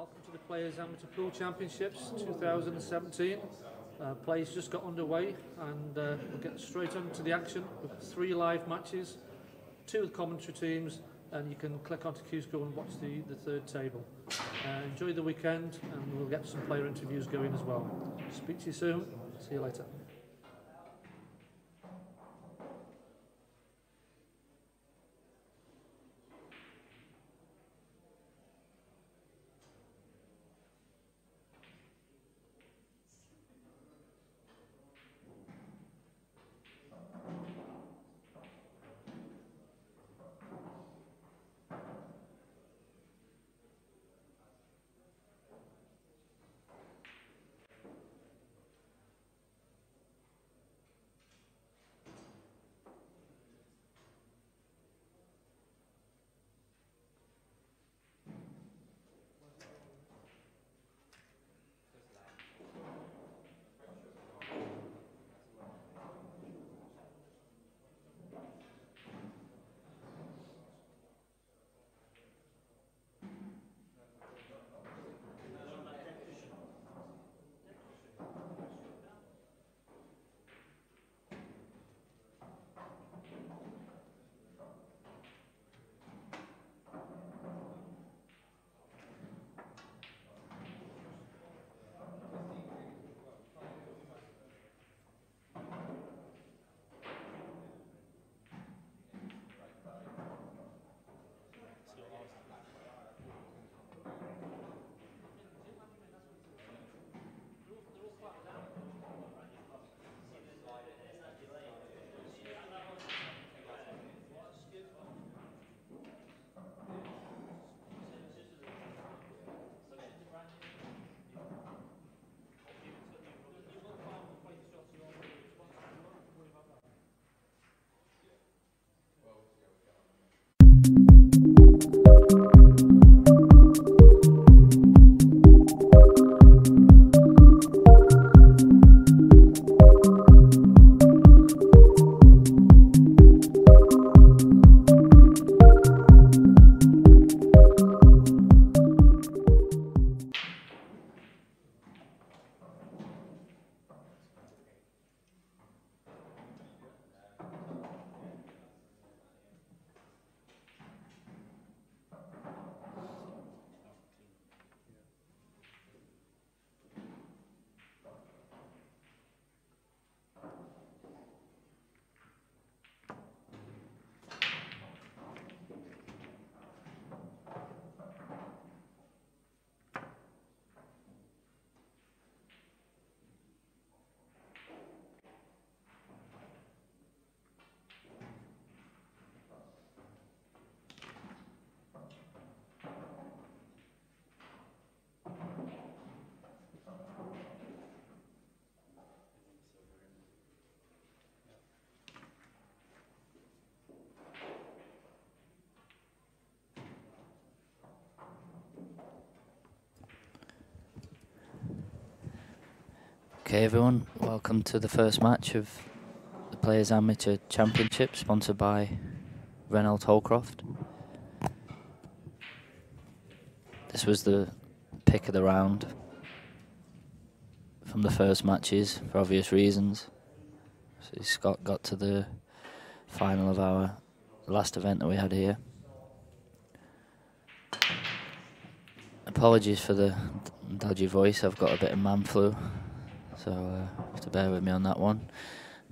Welcome to the Players Amateur Pool Championships 2017. Plays just got underway and we'll get straight on to the action with 3 live matches, 2 with commentary teams, and you can click onto Q-School and watch the third table. Enjoy the weekend and we'll get some player interviews going as well. Speak to you soon. See you later. Okay everyone, welcome to the first match of the Players Amateur Championship, sponsored by Renault Holcroft. This was the pick of the round from the first matches for obvious reasons. So Scott got to the final of our last event that we had here. Apologies for the dodgy voice, I've got a bit of man flu. So have to bear with me on that one.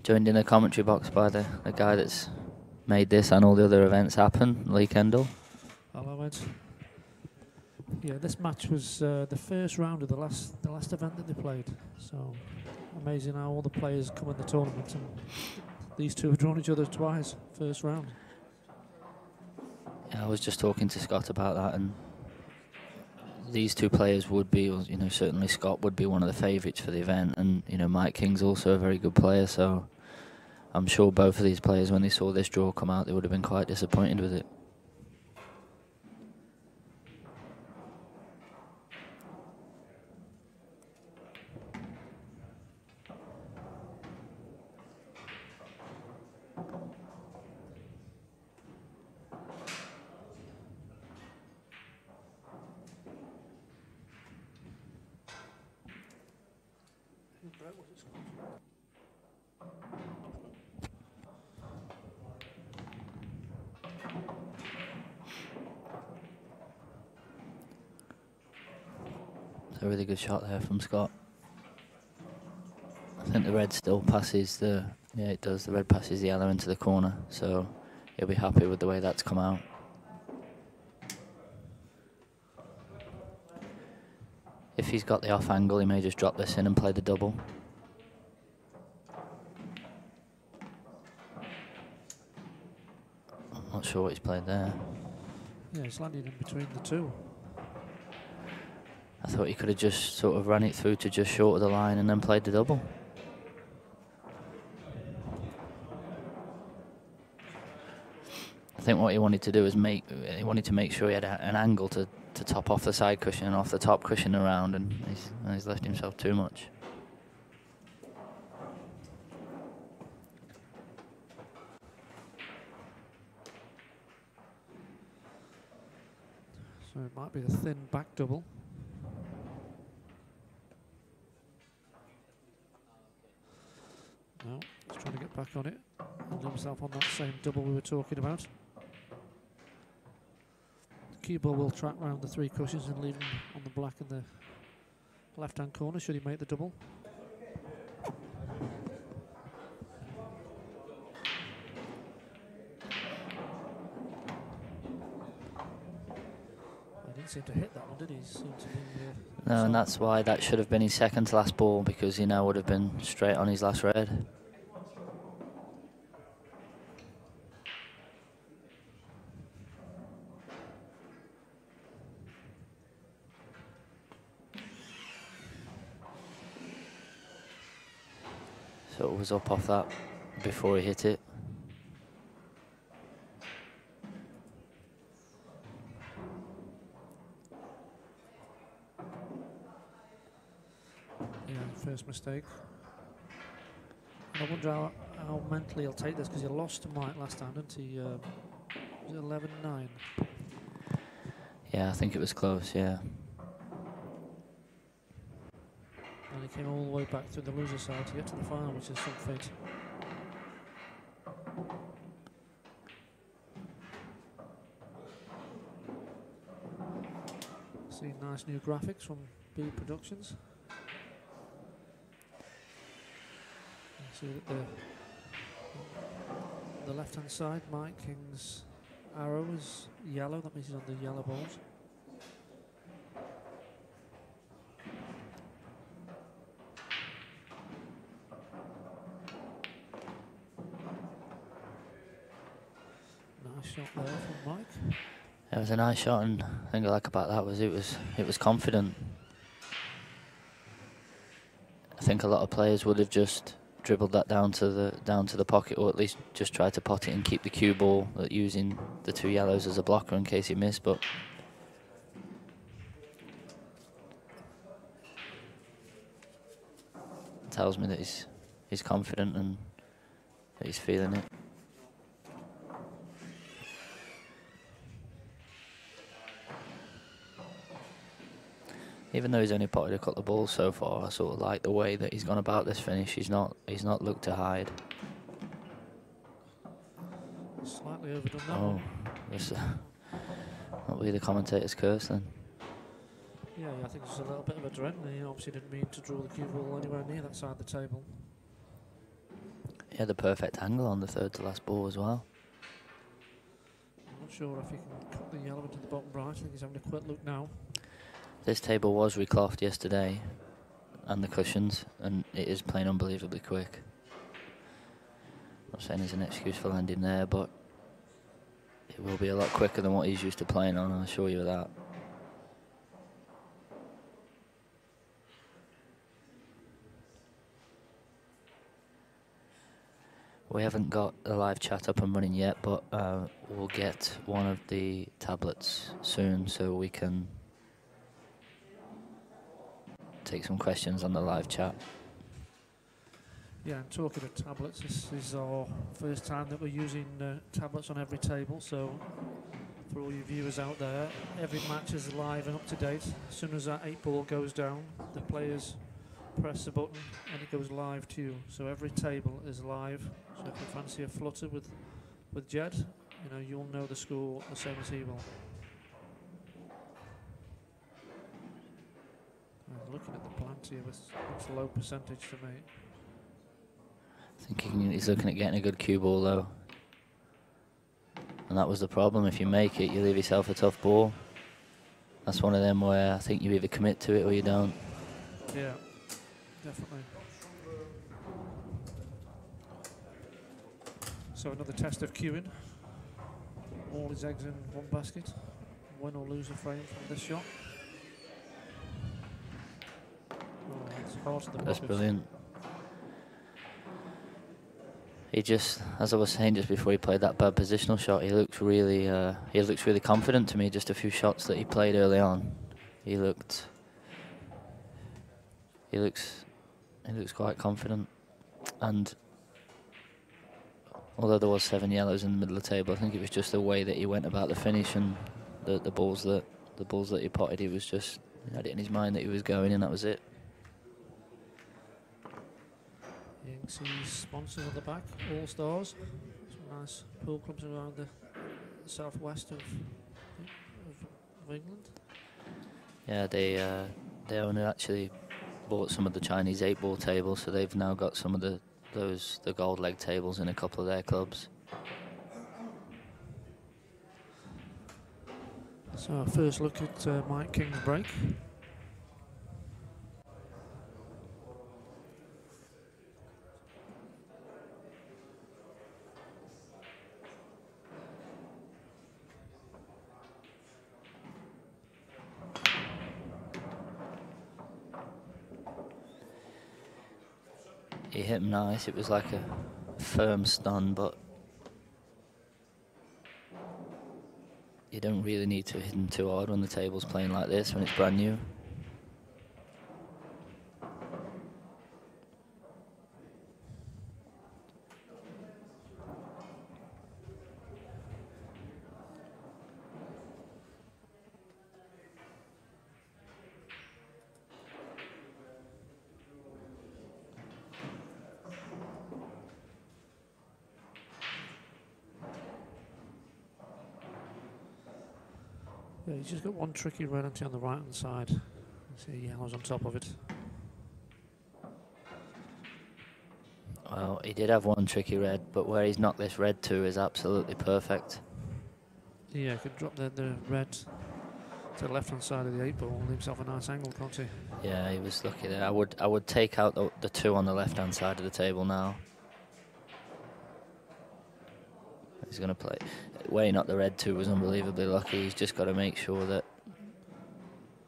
Joined in the commentary box by the guy that's made this and all the other events happen, Lee Kendall. Hello, Ed. Yeah, this match was the first round of the last event that they played. So amazing how all the players come in the tournament, and these two have drawn each other twice, first round. Yeah, I was just talking to Scott about that, and these two players would be, you know, certainly Scott would be one of the favourites for the event, and you know Mike King's also a very good player, so I'm sure both of these players, when they saw this draw come out, they would have been quite disappointed with it. It's a really good shot there from Scott. I think the red still passes the... Yeah, it does. The red passes the yellow into the corner, so he'll be happy with the way that's come out. If he's got the off angle, he may just drop this in and play the double. I'm not sure what he's played there. Yeah, he's landing in between the two. I thought he could have just sort of run it through to just short of the line and then played the double. I think what he wanted to do is he wanted to make sure he had an angle to top off the side cushion and off the top cushion around, and he's left himself too much. So it might be the thin back double. No, he's trying to get back on it and himself on that same double we were talking about. The cue ball will track round the three cushions and leave him on the black in the left-hand corner should he make the double. He didn't seem to hit that one, did he? Seemed to be, no, and that's why that should have been his second to last ball, because he now would have been straight on his last red. So it was up off that before he hit it. yeah, first mistake. And I wonder how mentally he'll take this, because he lost to Mike last time, didn't he? Was it 11-9? Yeah, I think it was close, yeah. And he came all the way back through the loser side to get to the final, which is some fate. See nice new graphics from B Productions. You see that the left-hand side, Mike King's arrow is yellow. That means he's on the yellow balls. Nice shot there from Mike. It was a nice shot, and the thing I like about that was it was confident. I think a lot of players would have just dribbled that down to the pocket, or at least just tried to pot it and keep the cue ball, using the two yellows as a blocker in case he missed. But it tells me that he's confident and that he's feeling it. Even though he's only potted a couple of balls so far, I sort of like the way that he's gone about this finish. He's not looked to hide. Slightly overdone that one. This that'll be the commentator's curse then. Yeah, I think it's a little bit of adrenaline. He obviously didn't mean to draw the cue ball anywhere near that side of the table. He had the perfect angle on the third to last ball as well. I'm not sure if he can cut the yellow into the bottom right. I think he's having a quick look now. This table was reclothed yesterday, and the cushions, and it is playing unbelievably quick. I'm not saying there's an excuse for landing there, but it will be a lot quicker than what he's used to playing on, I'll assure you of that. We haven't got a live chat up and running yet, but we'll get one of the tablets soon so we can take some questions on the live chat. Yeah, and talking of tablets, this is our first time that we're using tablets on every table, so for all you viewers out there, every match is live and up to date. As soon as that 8 ball goes down, the players press the button and it goes live to you. So every table is live. So if you fancy a flutter with Jed, you know, you'll know the score the same as he will. Looking at the plant here, it's low percentage for me. Thinking he's looking at getting a good cue ball though. And that was the problem. If you make it, you leave yourself a tough ball. That's one of them where I think you either commit to it or you don't. Yeah, definitely. So another test of cueing. All his eggs in one basket. Win or lose a frame from this shot. Oh, that's brilliant. He just, as I was saying just before he played that bad positional shot, he looks really confident to me. Just a few shots that he played early on, he looks quite confident. And although there was 7 yellows in the middle of the table, I think it was just the way that he went about the finish and the balls that he potted. He had it in his mind that he was going, and that was it. You can see sponsors on the back, All Stars. Some nice pool clubs around the southwest of England. Yeah, they owner actually bought some of the Chinese 8-ball tables, so they've now got some of the gold leg tables in a couple of their clubs. So our first look at Mike King's break. He hit him nice. It was like a firm stun, but you don't really need to hit him too hard when the table's playing like this, when it's brand new. Yeah, he's just got one tricky red ante on the right hand side. You see yellows on top of it. Well, he did have one tricky red, but where he's knocked this red to is absolutely perfect. Yeah, he could drop the red to the left hand side of the 8-ball and leave himself a nice angle, can't he? Yeah, he was lucky there. I would take out the 2 on the left hand side of the table now. He's going to play. Where he knocked the red to was unbelievably lucky. He's just got to make sure that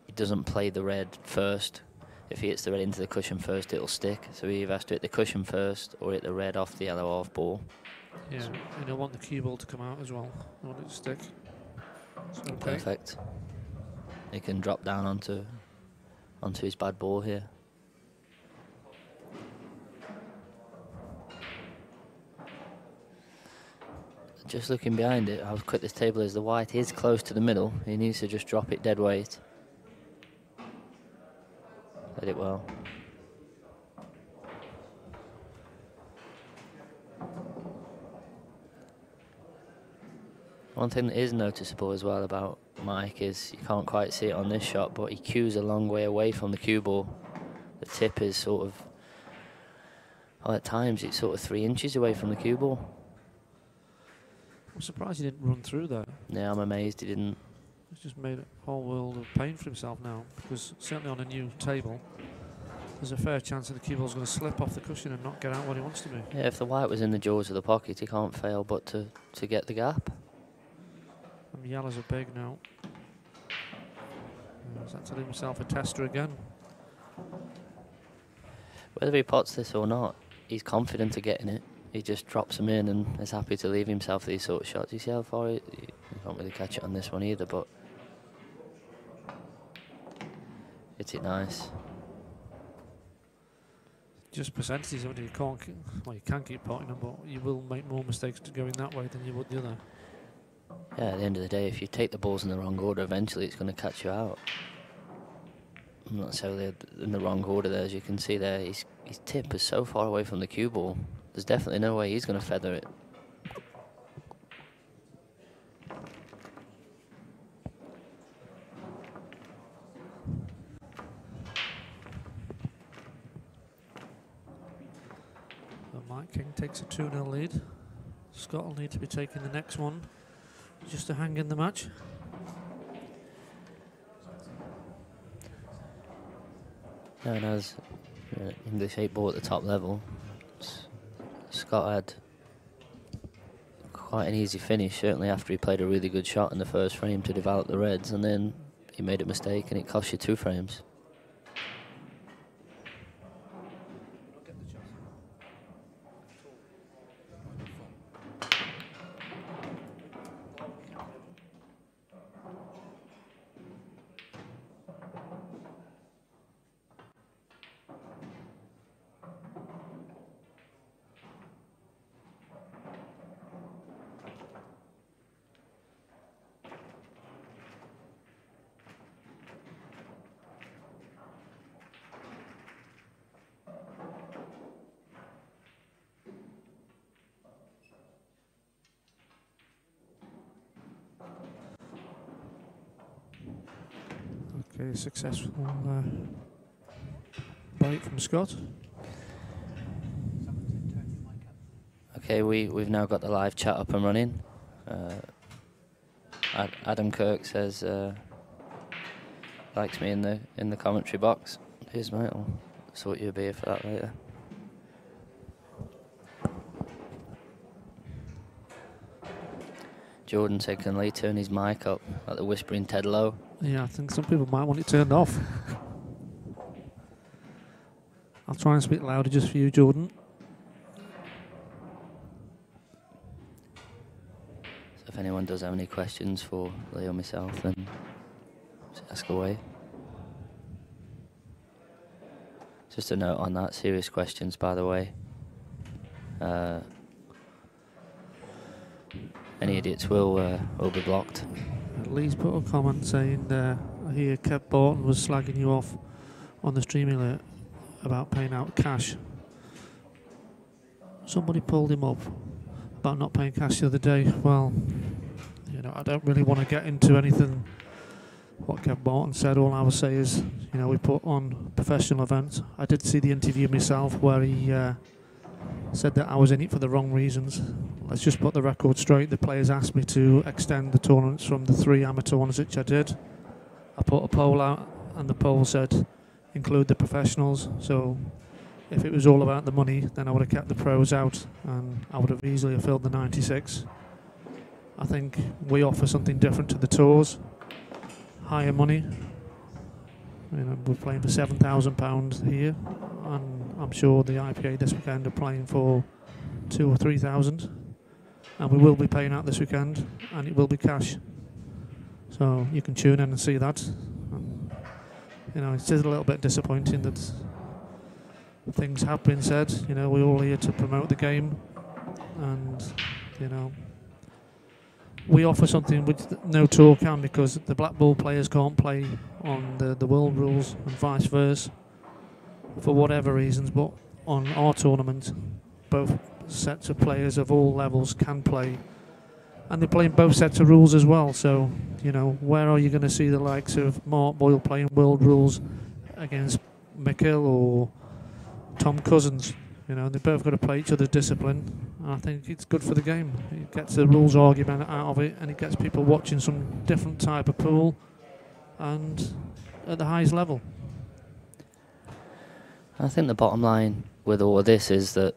he doesn't play the red first. If he hits the red into the cushion first, it'll stick. So he either has to hit the cushion first or hit the red off the yellow off ball. Yeah, and he'll want the cue ball to come out as well. I want it to stick. Okay. Perfect. He can drop down onto his bad ball here. Just looking behind it, how quick this table is. The white is close to the middle. He needs to just drop it dead weight. Did it well. One thing that is noticeable as well about Mike is you can't quite see it on this shot, but he cues a long way away from the cue ball. The tip is sort of, well, at times it's sort of 3 inches away from the cue ball. I'm surprised he didn't run through that. Yeah, I'm amazed he didn't. He's just made a whole world of pain for himself now, because certainly on a new table, there's a fair chance that the cue ball's going to slip off the cushion and not get out what he wants to be. Yeah, if the white was in the jaws of the pocket, he can't fail but to get the gap. And yellows are big now. He's had to leave himself a tester again. Whether he pots this or not, he's confident of getting it. He just drops them in and is happy to leave himself these sort of shots. You see how far you can't really catch it on this one either, but hit it nice. Just percentages, you can't. Well, you can keep potting them, but you will make more mistakes going that way than you would the other. Yeah, at the end of the day, if you take the balls in the wrong order, eventually it's going to catch you out. not necessarily in the wrong order there. As you can see there, his tip is so far away from the cue ball. There's definitely no way he's going to feather it. Mike King takes a 2-0 lead. Scott will need to be taking the next one just to hang in the match. And as English 8 ball at the top level, Scott had quite an easy finish, certainly after he played a really good shot in the first frame to develop the reds, and then he made a mistake and it cost you 2 frames. Okay, successful break from Scott. Okay, we've now got the live chat up and running. Adam Kirk says likes me in the commentary box. Here's mate, I'll sort you a beer for that later. Jordan said, can Lee turn his mic up like the whispering Ted Lowe? Yeah, I think some people might want it turned off. I'll try and speak louder just for you, Jordan. So if anyone does have any questions for Lee or myself, then just ask away. Just a note on that, serious questions, by the way. Any idiots will be blocked. Lee's put a comment saying, I hear Kev Borton was slagging you off on the streaming alert about paying out cash. Somebody pulled him up about not paying cash the other day. Well, you know, I don't really want to get into anything what Kev Borton said. All I would say is, you know, we put on professional events. I did see the interview myself where he said that I was in it for the wrong reasons. Let's just put the record straight. The players asked me to extend the tournaments from the 3 amateur ones, which I did. I put a poll out and the poll said include the professionals. So if it was all about the money, then I would have kept the pros out and I would have easily filled the 96. I think we offer something different to the tours. Higher money. You know, we're playing for £7,000 here, and I'm sure the IPA this weekend are playing for 2,000 or 3,000, and we will be paying out this weekend, and it will be cash. So you can tune in and see that. And, you know, it's just a little bit disappointing that things have been said. You know, we're all here to promote the game, and you know, we offer something which no tour can, because the black ball players can't play on the world rules and vice versa for whatever reasons, but on our tournament both sets of players of all levels can play, and they play in both sets of rules as well. So, you know, where are you going to see the likes of Mark Boyle playing world rules against Mikel or Tom Cousins? You know, they both got to play each other's discipline. I think it's good for the game. It gets the rules argument out of it, and it gets people watching some different type of pool and at the highest level. I think the bottom line with all of this is that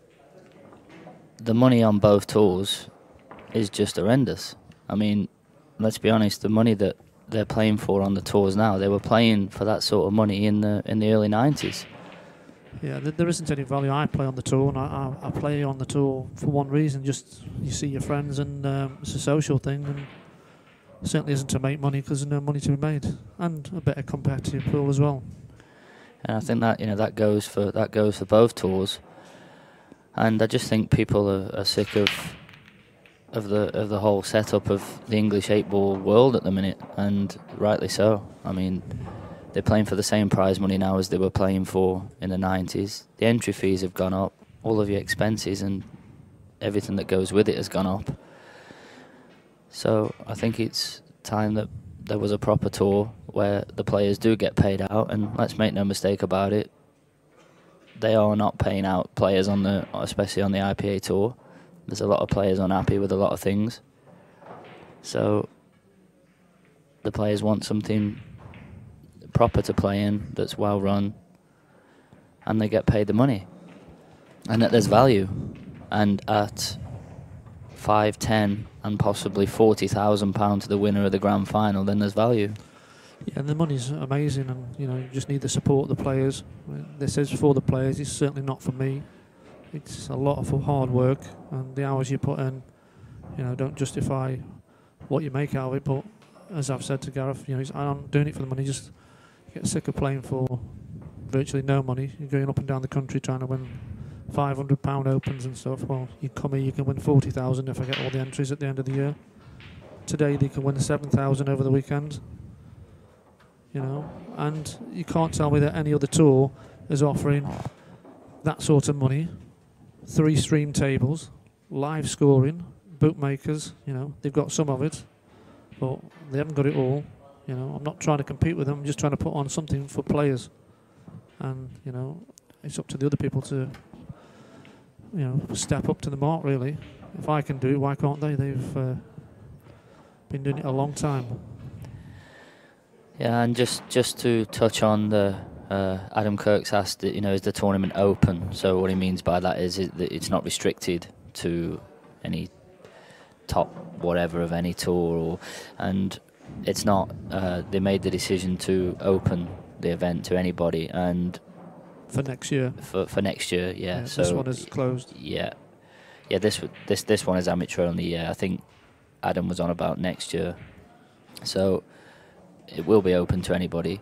the money on both tours is just horrendous. I mean, let's be honest, the money that they're playing for on the tours now, they were playing for that sort of money in the early 90s. Yeah, there isn't any value. I play on the tour, and I play on the tour for one reason: just you see your friends, and it's a social thing. And it certainly isn't to make money, because there's no money to be made, and a bit of competitive pool as well. And I think that, you know, that goes for both tours. And I just think people are sick of the whole setup of the English 8-ball world at the minute, and rightly so. I mean, they're playing for the same prize money now as they were playing for in the 90s. The entry fees have gone up. All of your expenses and everything that goes with it has gone up. So I think it's time that there was a proper tour where the players do get paid out, and let's make no mistake about it, they are not paying out players on the, especially on the IPA tour. There's a lot of players unhappy with a lot of things. So the players want something proper to play in, that's well run, and they get paid the money, and that there's value. And at 5, 10 and possibly £40,000 to the winner of the grand final, then there's value. Yeah, and the money's amazing, and you know, you just need to support the players. This is for the players, it's certainly not for me. It's a lot of hard work, and the hours you put in, you know, don't justify what you make out of it. But as I've said to Gareth, you know, I'm not doing it for the money. Just get sick of playing for virtually no money. You're going up and down the country trying to win £500 opens and stuff. Well, you come here, you can win 40,000 if I get all the entries at the end of the year. Today they can win 7,000 over the weekend. You know, and you can't tell me that any other tour is offering that sort of money. 3 stream tables, live scoring, bookmakers. You know, they've got some of it, but they haven't got it all. You know, I'm not trying to compete with them. I'm just trying to put on something for players, and you know, it's up to the other people to, you know, step up to the mark. Really, if I can do it, why can't they? They've been doing it a long time. Yeah, and just to touch on the Adam Kirk's asked, you know, is the tournament open? So what he means by that is that it's not restricted to any top whatever of any tour, and it's not. They made the decision to open the event to anybody, and for next year. For next year, yeah. So this one is closed. Yeah, yeah. This one is amateur only. Yeah, I think Adam was on about next year, so it will be open to anybody.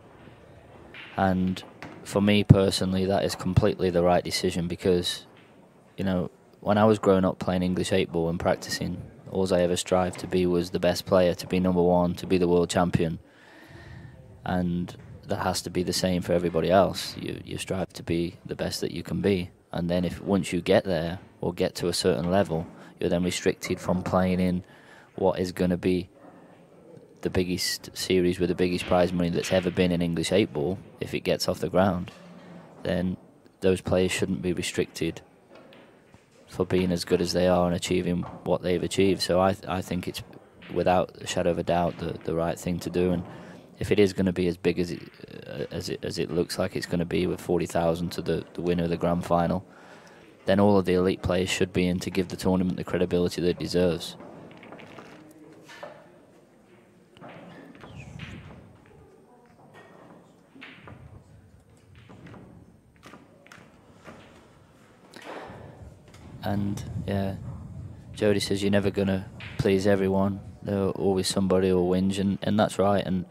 And for me personally, that is completely the right decision, because, you know, when I was growing up playing English 8-ball and practicing, all I ever strived to be was the best player, to be number 1, to be the world champion. And that has to be the same for everybody else. You strive to be the best that you can be. And then once you get there or get to a certain level, you're then restricted from playing in what is going to be the biggest series with the biggest prize money that's ever been in English 8-ball. If it gets off the ground, then those players shouldn't be restricted for being as good as they are and achieving what they've achieved. So I think it's, without a shadow of a doubt, the right thing to do. And if it is going to be as big as it looks like it's going to be, with 40,000 to the winner of the grand final, then all of the elite players should be in to give the tournament the credibility that it deserves. And yeah, Jody says you're never going to please everyone. There'll always somebody who'll whinge, and that's right. And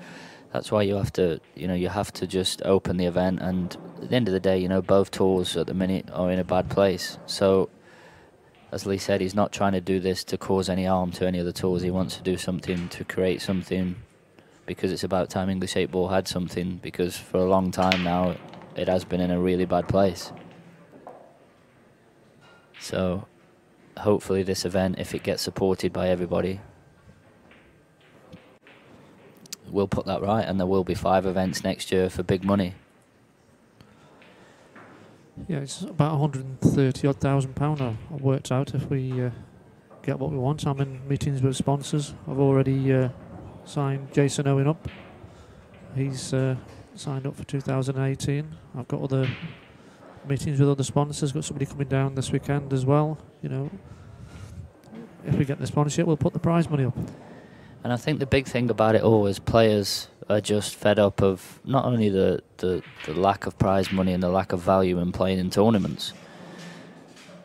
that's why you have to, you know, you have to just open the event. And at the end of the day, you know, both tours at the minute are in a bad place. So, as Lee said, he's not trying to do this to cause any harm to any other tours. He wants to do something to create something, because it's about time English 8-ball had something, because for a long time now it has been in a really bad place. So hopefully this event, if it gets supported by everybody, will put that right, and there will be 5 events next year for big money. Yeah, it's about £130,000 I've worked out if we get what we want. I'm in meetings with sponsors. I've already signed Jason Owen up. He's signed up for 2018. I've got other meetings with other sponsors. Got somebody coming down this weekend as well. You know, if we get the sponsorship, we'll put the prize money up. And I think the big thing about it all is players are just fed up of not only the lack of prize money and the lack of value in playing in tournaments.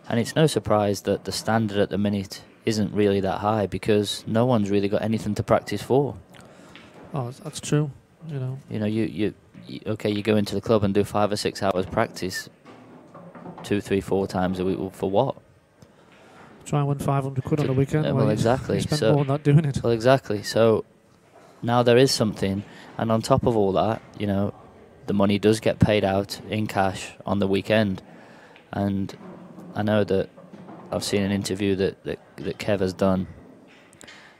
And it's no surprise that the standard at the minute isn't really that high, because no one's really got anything to practice for. Oh, that's true. You know, you okay, you go into the club and do 5 or 6 hours practice 2, 3, 4 times a week. For what? Try and win 500 quid on a weekend. Well, exactly. You spend more than that doing it. Well, exactly. So now there is something, and on top of all that, you know, the money does get paid out in cash on the weekend. And I know that I've seen an interview that Kev has done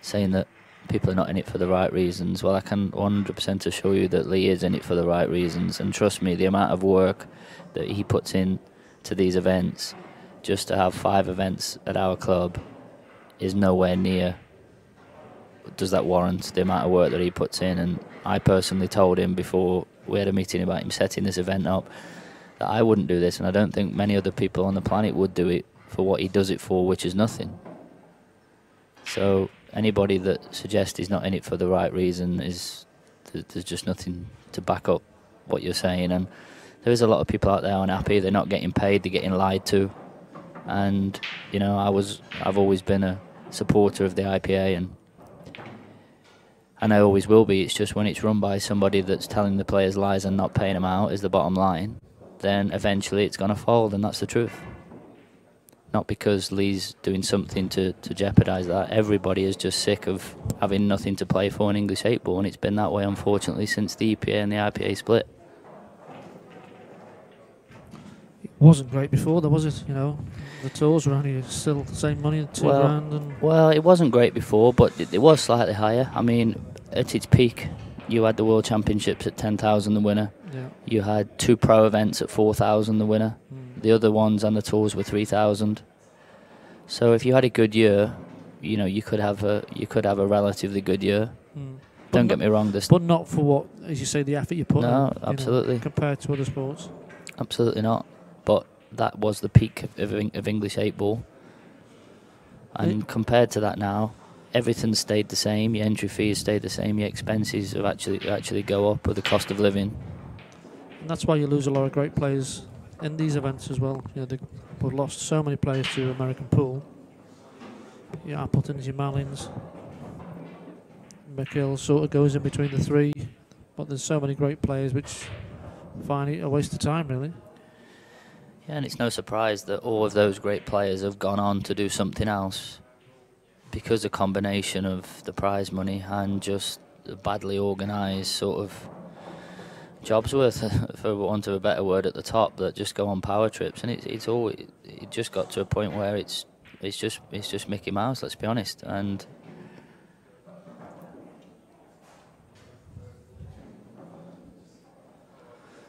saying that people are not in it for the right reasons. Well, I can 100% assure you that Lee is in it for the right reasons. And trust me, the amount of work that he puts in to these events, just to have 5 events at our club, is nowhere near does that warrant the amount of work that he puts in. And I personally told him before we had a meeting about him setting this event up that I wouldn't do this, and I don't think many other people on the planet would do it for what he does it for, which is nothing. So anybody that suggests he's not in it for the right reason is, there's just nothing to back up what you're saying. And there is a lot of people out there unhappy. They're not getting paid, they're getting lied to. And you know, I've always been a supporter of the IPA, and I always will be. It's just when it's run by somebody that's telling the players lies and not paying them out is the bottom line, then eventually it's going to fold, and that's the truth. Not because Lee's doing something to jeopardise that. Everybody is just sick of having nothing to play for in English 8-ball, and it's been that way, unfortunately, since the EPA and the IPA split. It wasn't great before, though, was it? You know, the tours were only still the same money, $2 grand. Well, it wasn't great before, but it was slightly higher. I mean, at its peak, you had the World Championships at 10,000 the winner. Yeah. You had 2 pro events at 4,000 the winner. The other ones and the tours were 3,000. So if you had a good year, you know, you could have a relatively good year. Don't get me wrong, but not for what, as you say, the effort you put in. No, absolutely. You know, compared to other sports. Absolutely not. But that was the peak of English 8-ball. And compared to that now, everything stayed the same. Your entry fees stayed the same. Your expenses have actually go up with the cost of living. And that's why you lose a lot of great players in these events as well. You know, we've lost so many players to American pool. Your Appletons, your Mallins, McGill sort of goes in between the 3, but there's so many great players which find it a waste of time, really. Yeah, and it's no surprise that all of those great players have gone on to do something else, because a combination of the prize money and just the badly organised sort of jobs worth, for want of a better word, at the top that just go on power trips, and it just got to a point where it's just Mickey Mouse. Let's be honest. And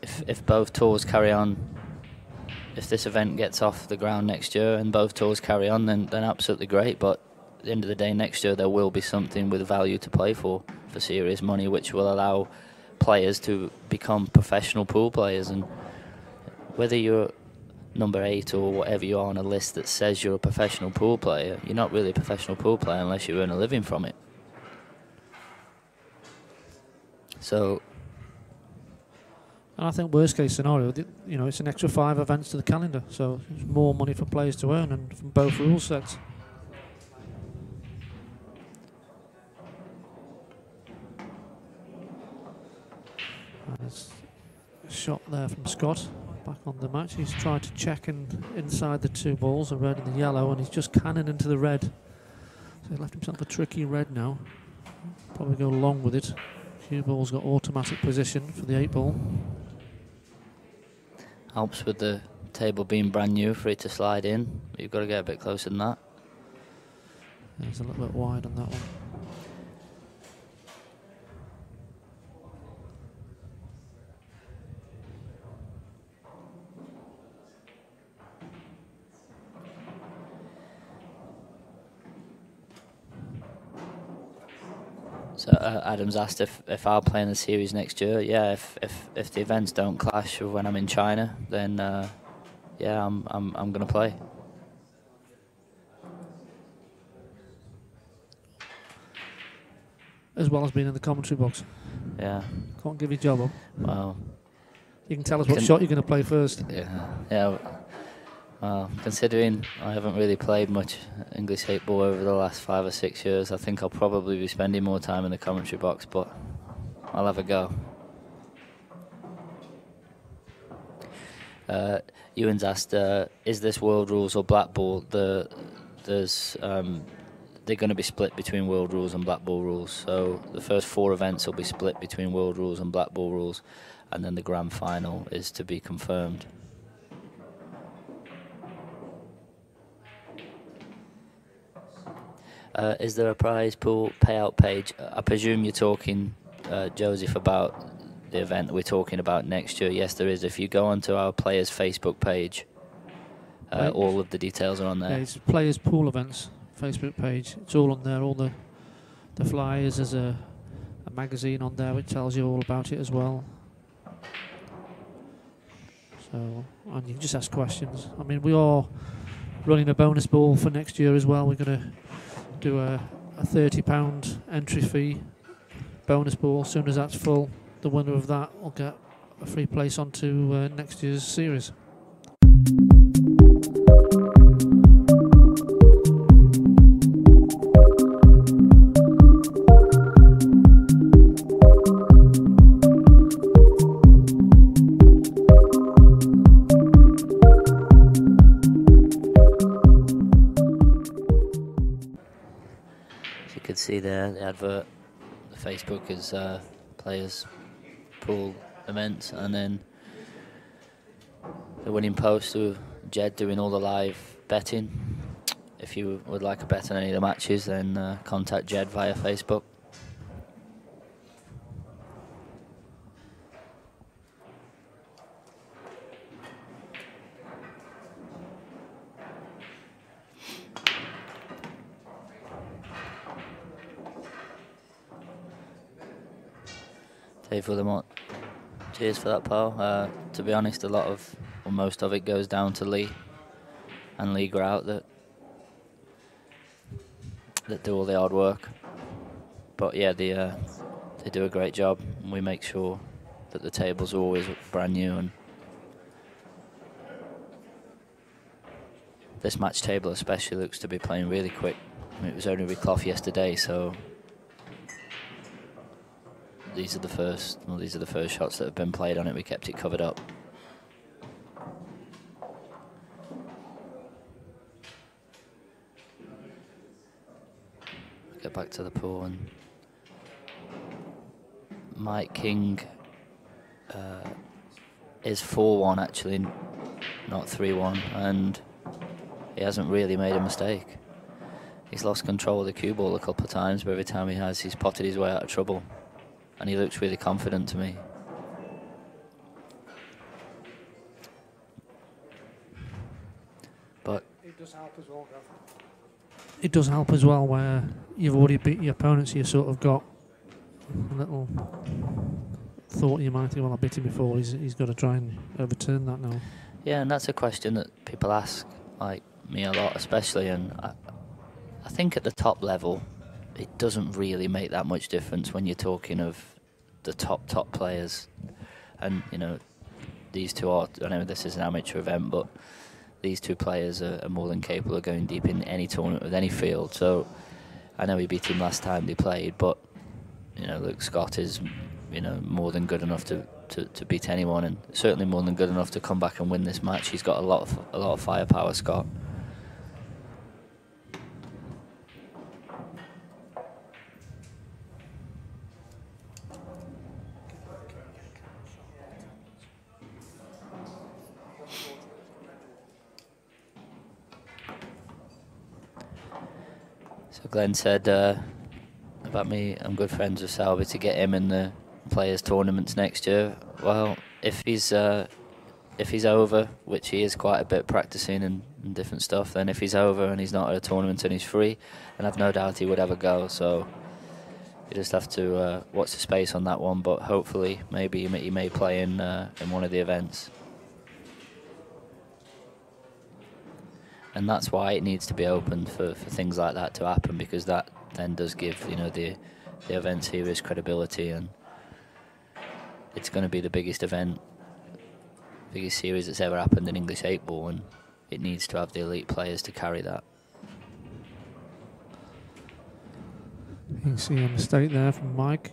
if both tours carry on, if this event gets off the ground next year and both tours carry on, then absolutely great. But at the end of the day, next year there will be something with value to play for serious money, which will allow players to become professional pool players. And whether you're number 8 or whatever you are on a list that says you're a professional pool player, you're not really a professional pool player unless you earn a living from it. So, and I think worst case scenario, you know, it's an extra 5 events to the calendar, so there's more money for players to earn, and from both rule sets. And there's a shot there from Scott, back on the match. He's tried to check inside the 2 balls, the red and the yellow, and he's just cannon into the red. So he left himself a tricky red now. Probably go long with it. Cue ball's got automatic position for the 8-ball. Helps with the table being brand new for it to slide in. You've got to get a bit closer than that. Yeah, it's a little bit wide on that one. So Adam's asked if I'll play in the series next year. Yeah, if the events don't clash with when I'm in China, then yeah, I'm gonna play. As well as being in the commentary box. Yeah. Can't give you a job up. Well, you can tell us what shot you're going to play first. Yeah. Well, considering I haven't really played much English 8-ball over the last 5 or 6 years, I think I'll probably be spending more time in the commentary box, but I'll have a go. Ewan's asked, is this world rules or black ball? They're going to be split between world rules and black ball rules. So the first 4 events will be split between world rules and black ball rules. and then the grand final is to be confirmed. Is there a prize pool payout page? I presume you're talking, Joseph, about the event that we're talking about next year. Yes, there is. If you go onto our players' Facebook page, all of the details are on there. Yeah, it's Players Pool Events Facebook page. It's all on there. All the flyers. There's a magazine on there which tells you all about it as well. So, and you can just ask questions. I mean, we are running a bonus ball for next year as well. We're going to do a £30 entry fee bonus ball. As soon as that's full, the winner of that will get a free place onto next year's series. See there the advert. The Facebook is players pool events, and then the winning post of Jed doing all the live betting. If you would like a bet on any of the matches, then contact Jed via Facebook. Dave Willamont, cheers for that, pal. To be honest, most of it goes down to Lee and Lee Grout that do all the hard work. But yeah, they do a great job. We make sure that the tables are always brand new, and this match table especially looks to be playing really quick. I mean, it was only recloth yesterday, so these are the first shots that have been played on it. We kept it covered up. Get back to the pool, and Mike King is 4-1 actually, not 3-1, and he hasn't really made a mistake. He's lost control of the cue ball a couple of times, but every time he has, he's potted his way out of trouble. And he looks really confident to me. But it does help as well, Gav. It does help as well where you've already beat your opponents. You sort of got a little thought in your mind, well, I beat him before. He's got to try and overturn that now. Yeah, and that's a question that people ask, like me, a lot, especially. And I think at the top level, it doesn't really make that much difference when you're talking of the top players. And, you know, these two are, I know this is an amateur event, but these two players are more than capable of going deep in any tournament with any field. So I know he beat him last time they played, but, you know, look, Scott is, you know, more than good enough to beat anyone, and certainly more than good enough to come back and win this match. He's got a lot of firepower, Scott. So Glenn said about me, I'm good friends with Salby, to get him in the players' tournaments next year. Well, if he's over, which he is quite a bit practicing and different stuff, then if he's over and he's not at a tournament and he's free, then I've no doubt he would ever go. So you just have to watch the space on that one. But hopefully, maybe he may play in one of the events. And that's why it needs to be opened for things like that to happen, because that then does give, you know, the event series credibility, and it's going to be the biggest event, biggest series that's ever happened in English 8-ball, and it needs to have the elite players to carry that. You can see a mistake there from Mike.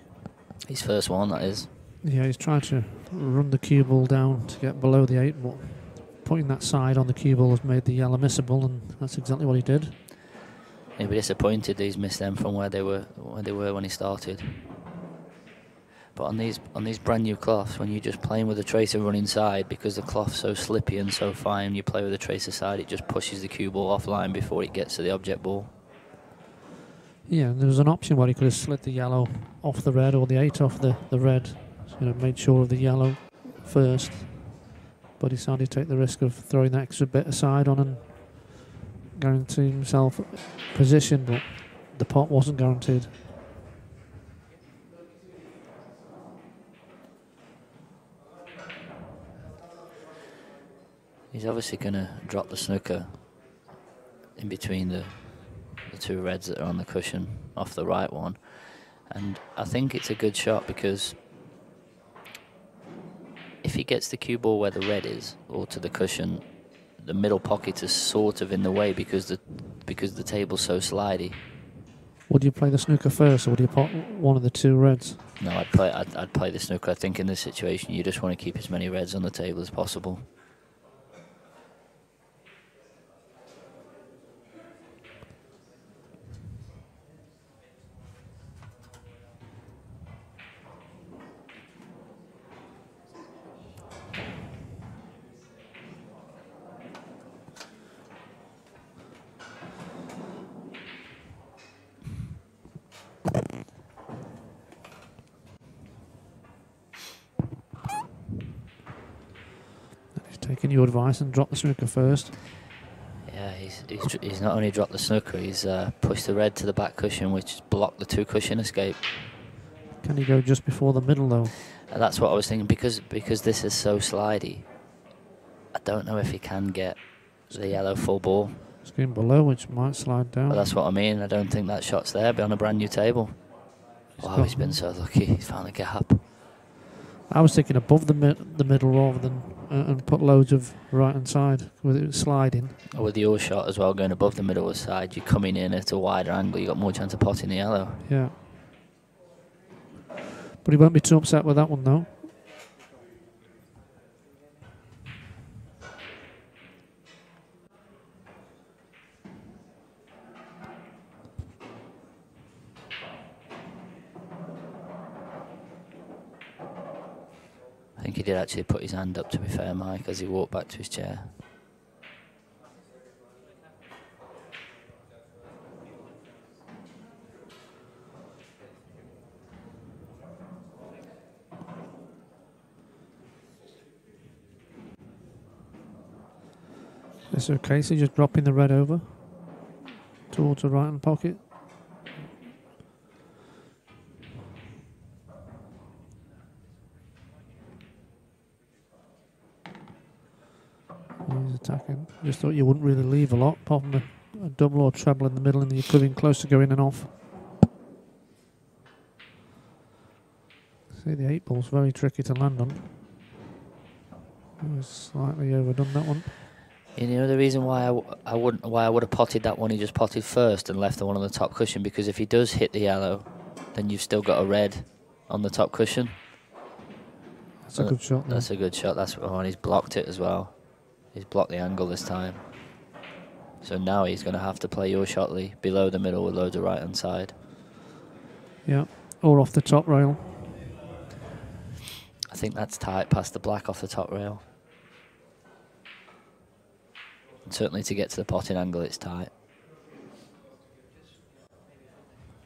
His first one, that is. Yeah, he's trying to run the cue ball down to get below the 8, but putting that side on the cue ball has made the yellow missable, and that's exactly what he did. He'll be disappointed he's missed them from where they were when he started. But on these brand new cloths, when you're just playing with a tracer running side, because the cloth's so slippy and so fine, you play with a tracer side, it just pushes the cue ball offline before it gets to the object ball. Yeah, there was an option where he could have slid the yellow off the red or the 8 off the red. So, made sure of the yellow first. But he decided to take the risk of throwing that extra bit aside on and guarantee himself position, but the pot wasn't guaranteed. He's obviously going to drop the snooker in between the two reds that are on the cushion off the right one. And I think it's a good shot because if he gets the cue ball where the red is, or to the cushion, the middle pocket is sort of in the way because the table's so slidey. Would you play the snooker first, or would you pot one of the two reds? No, I'd play the snooker. I think in this situation you just want to keep as many reds on the table as possible. Taking your advice and drop the snooker first. Yeah, he's not only dropped the snooker, he's pushed the red to the back cushion, which blocked the two cushion escape. Can he go just before the middle though? And that's what I was thinking, because this is so slidey. I don't know if he can get the yellow full ball. Screen below, which might slide down. But that's what I mean. I don't think that shot's there, but on a brand new table. Wow, he's been so lucky. He's found a gap. I was thinking above the middle rather than and put loads of right hand side with it sliding. Or with your shot as well, going above the middle side, you're coming in at a wider angle. You got more chance of potting the yellow. Yeah, but he won't be too upset with that one though. I think he did actually put his hand up, to be fair, Mike, as he walked back to his chair. It's okay, so just dropping the red over towards the right hand pocket. He's attacking. Just thought you wouldn't really leave a lot, apart from a double or treble in the middle, and you're coming close to going in and off. See, the 8 ball's very tricky to land on. I was slightly overdone that one. You know the reason why I would have potted that one he just potted first and left the one on the top cushion, because if he does hit the yellow, then you've still got a red on the top cushion. That's a good shot. That's a good shot. And he's blocked it as well. He's blocked the angle this time. So now he's going to have to play your shot, Lee, below the middle with loads of right hand side. Yeah, or off the top rail. I think that's tight past the black off the top rail. And certainly to get to the potting angle, it's tight.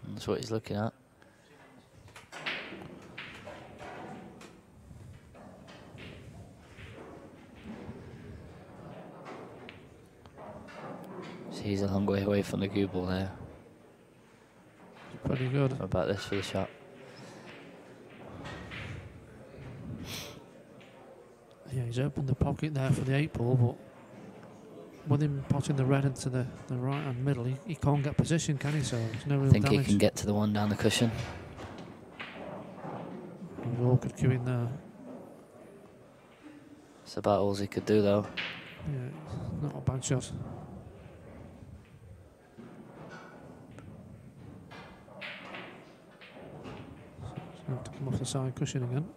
And that's what he's looking at. So he's a long way away from the cue ball there. Pretty good. What about this for the shot? Yeah, he's opened the pocket there for the 8 ball, but with him potting the red into the right hand middle, he can't get position, can he? So there's no real I think damage. he can get to the one down the cushion. Awkward queue in there. It's about all he could do, though. Yeah, not a bad shot. So have to come off the side cushion again.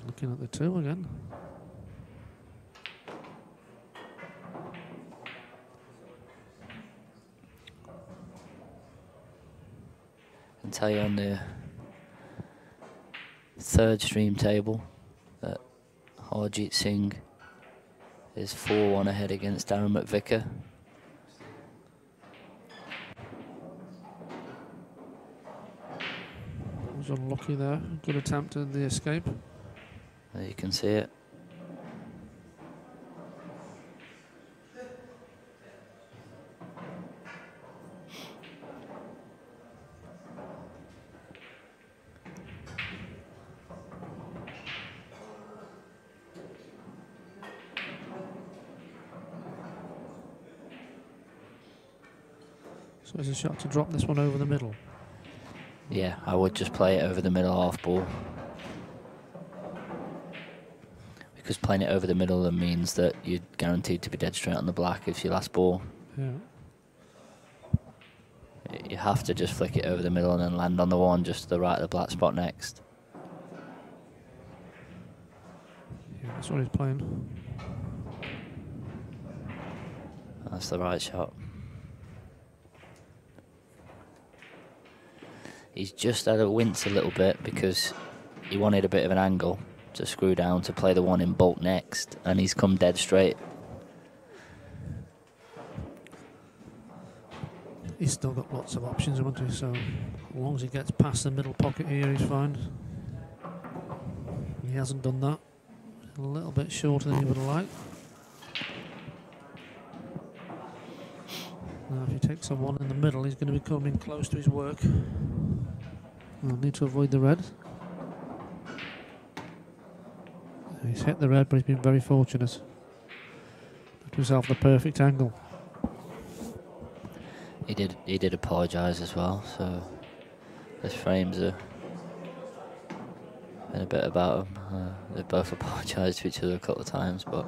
Looking at the 2 again. can tell you on the third stream table that Harjit Singh is 4-1 ahead against Darren McVicker. Was unlucky there. Good attempt at the escape. There you can see it. So it's a shot to drop this one over the middle. Yeah, I would just play it over the middle half ball. Because playing it over the middle then means that you're guaranteed to be dead straight on the black if your last ball. Yeah. You have to just flick it over the middle and then land on the one just to the right of the black spot next. Yeah, that's what he's playing. That's the right shot. He's just had a wince a little bit because he wanted a bit of an angle to screw down to play the one in bulk next, and he's come dead straight. He's still got lots of options, hasn't he? So as long as he gets past the middle pocket here, he's fine. He hasn't done that. A little bit shorter than he would have liked. Now if he takes the one in the middle, he's going to be coming close to his work. I'll need to avoid the red. He's hit the red, but he's been very fortunate. Got himself the perfect angle. He did apologise as well, so his frames are been a bit about him. They've both apologised to each other a couple of times, but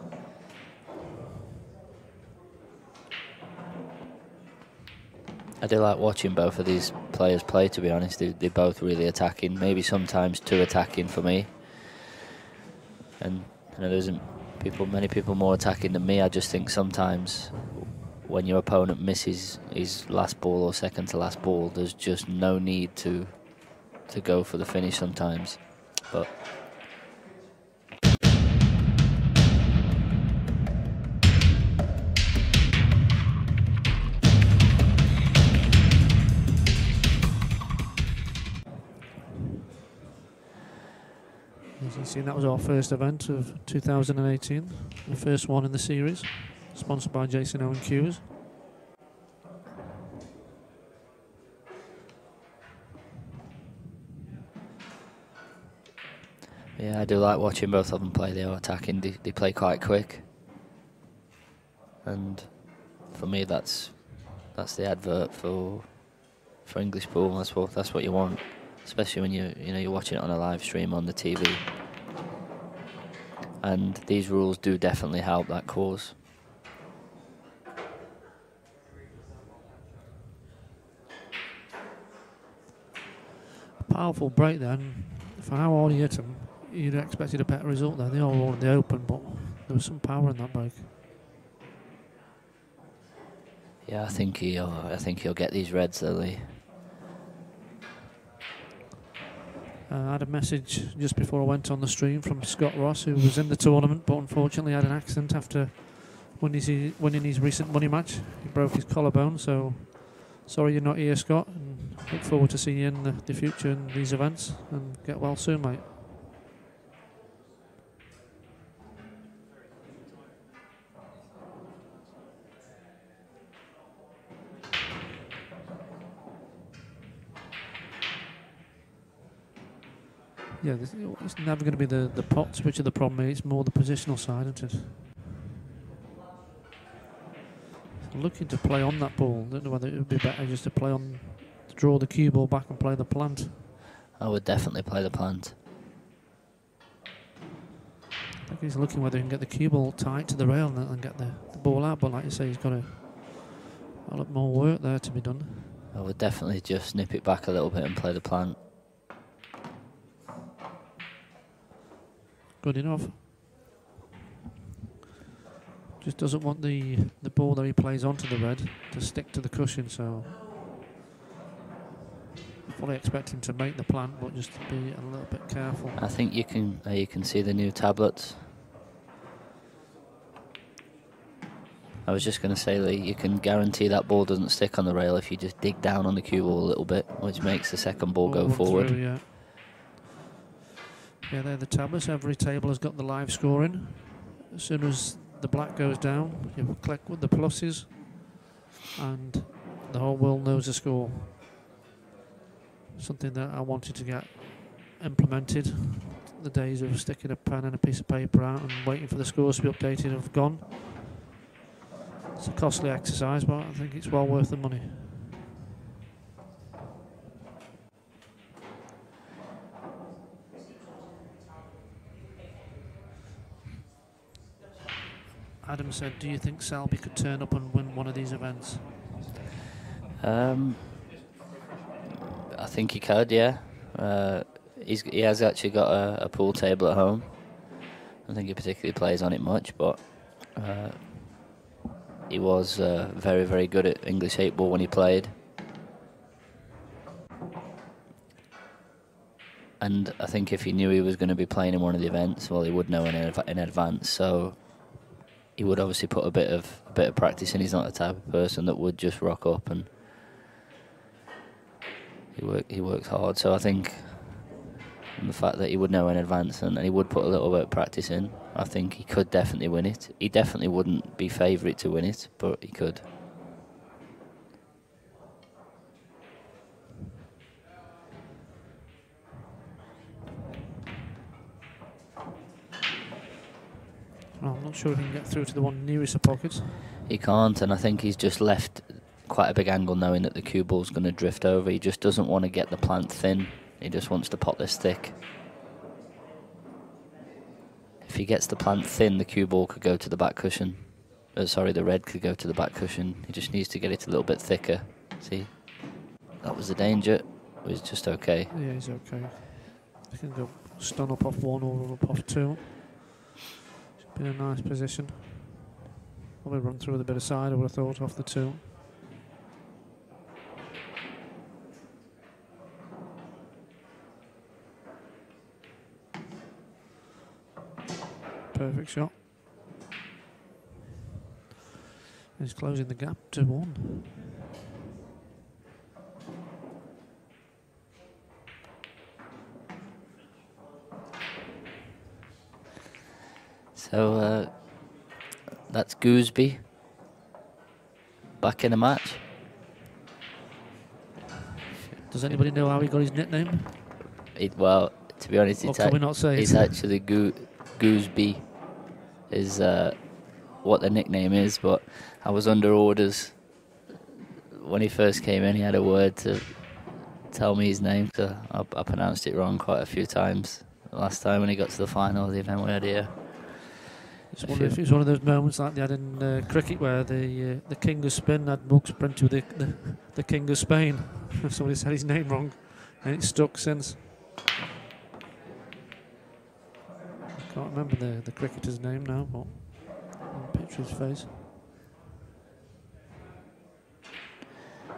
I do like watching both of these players play, to be honest. They're both really attacking, maybe sometimes too attacking for me. And I know there isn't many people more attacking than me. I just think sometimes when your opponent misses his last ball or second to last ball, there's just no need to go for the finish sometimes. But As you see, that was our first event of 2018, the first one in the series, sponsored by Jason Owen Cues. yeah, I do like watching both of them play. They are attacking. They play quite quick, and for me, that's the advert for English pool. That's what you want, especially when you're watching it on a live stream on the TV. And these rules do definitely help that cause. Powerful break then. For how hard he hit him, you'd have expected a better result there. They all were in the open, but there was some power in that break. Yeah, I think he'll get these reds, though, Lee. I had a message just before I went on the stream from Scott Ross, who was in the tournament, but unfortunately had an accident after winning his recent money match. He broke his collarbone, so sorry you're not here, Scott, and look forward to seeing you in the future in these events, and get well soon, mate. Yeah, it's never going to be the pots which are the problem. It's more the positional side, isn't it? Looking to play on that ball. Don't know whether it would be better just to draw the cue ball back and play the plant. I would definitely play the plant. I think he's looking whether he can get the cue ball tight to the rail and get the ball out. But like you say, he's got a lot more work there to be done. I would definitely just nip it back a little bit and play the plant. Good enough. Just doesn't want the ball that he plays onto the red to stick to the cushion, so fully expect him to make the plant, but just to be a little bit careful. I think you can see the new tablets. I was just going to say that you can guarantee that ball doesn't stick on the rail if you just dig down on the cue ball a little bit, which makes the second ball go forward. Through, yeah. Yeah, they're the tablets. Every table has got the live scoring. As soon as the black goes down, you click with the pluses, and the whole world knows the score. Something that I wanted to get implemented. The days of sticking a pen and a piece of paper out and waiting for the scores to be updated have gone. It's a costly exercise, but I think it's well worth the money. Adam said, do you think Selby could turn up and win one of these events? I think he could, yeah. He has actually got a pool table at home. I don't think he particularly plays on it much, but he was very, very good at English 8-ball when he played. And I think if he knew he was going to be playing in one of the events, well, he would know in advance. So he would obviously put a bit of practice in. He's not the type of person that would just rock up, and he works hard. So I think the fact that he would know in advance and he would put a little bit of practice in, I think he could definitely win it. He definitely wouldn't be favourite to win it, but he could. Well, I'm not sure if he can get through to the one nearest the pockets. He can't, and I think he's just left quite a big angle knowing that the cue ball's going to drift over. He just doesn't want to get the plant thin. He just wants to pot this thick. If he gets the plant thin, the cue ball could go to the back cushion. The red could go to the back cushion. He just needs to get it a little bit thicker. See? That was the danger. It was just okay. Yeah, he's okay. He can go stun up off one or up off two. Should be in a nice position. Probably run through with a bit of side, I would have thought, off the two. Perfect shot. He's closing the gap to 1. So that's Gooseby back in the match. Does anybody know how he got his nickname? Well, to be honest, Or can we not say it's actually Gooseby is what the nickname is, but I was under orders when he first came in. He had a word to tell me his name, so I pronounced it wrong quite a few times. Last time when he got to the final of the event we had here. Just wonder if it was one of those moments like they had in cricket where the King of Spin had mugs printed with the King of Spain. Somebody said his name wrong, and it's stuck since. I can't remember the cricketer's name now, but I'll picture his face.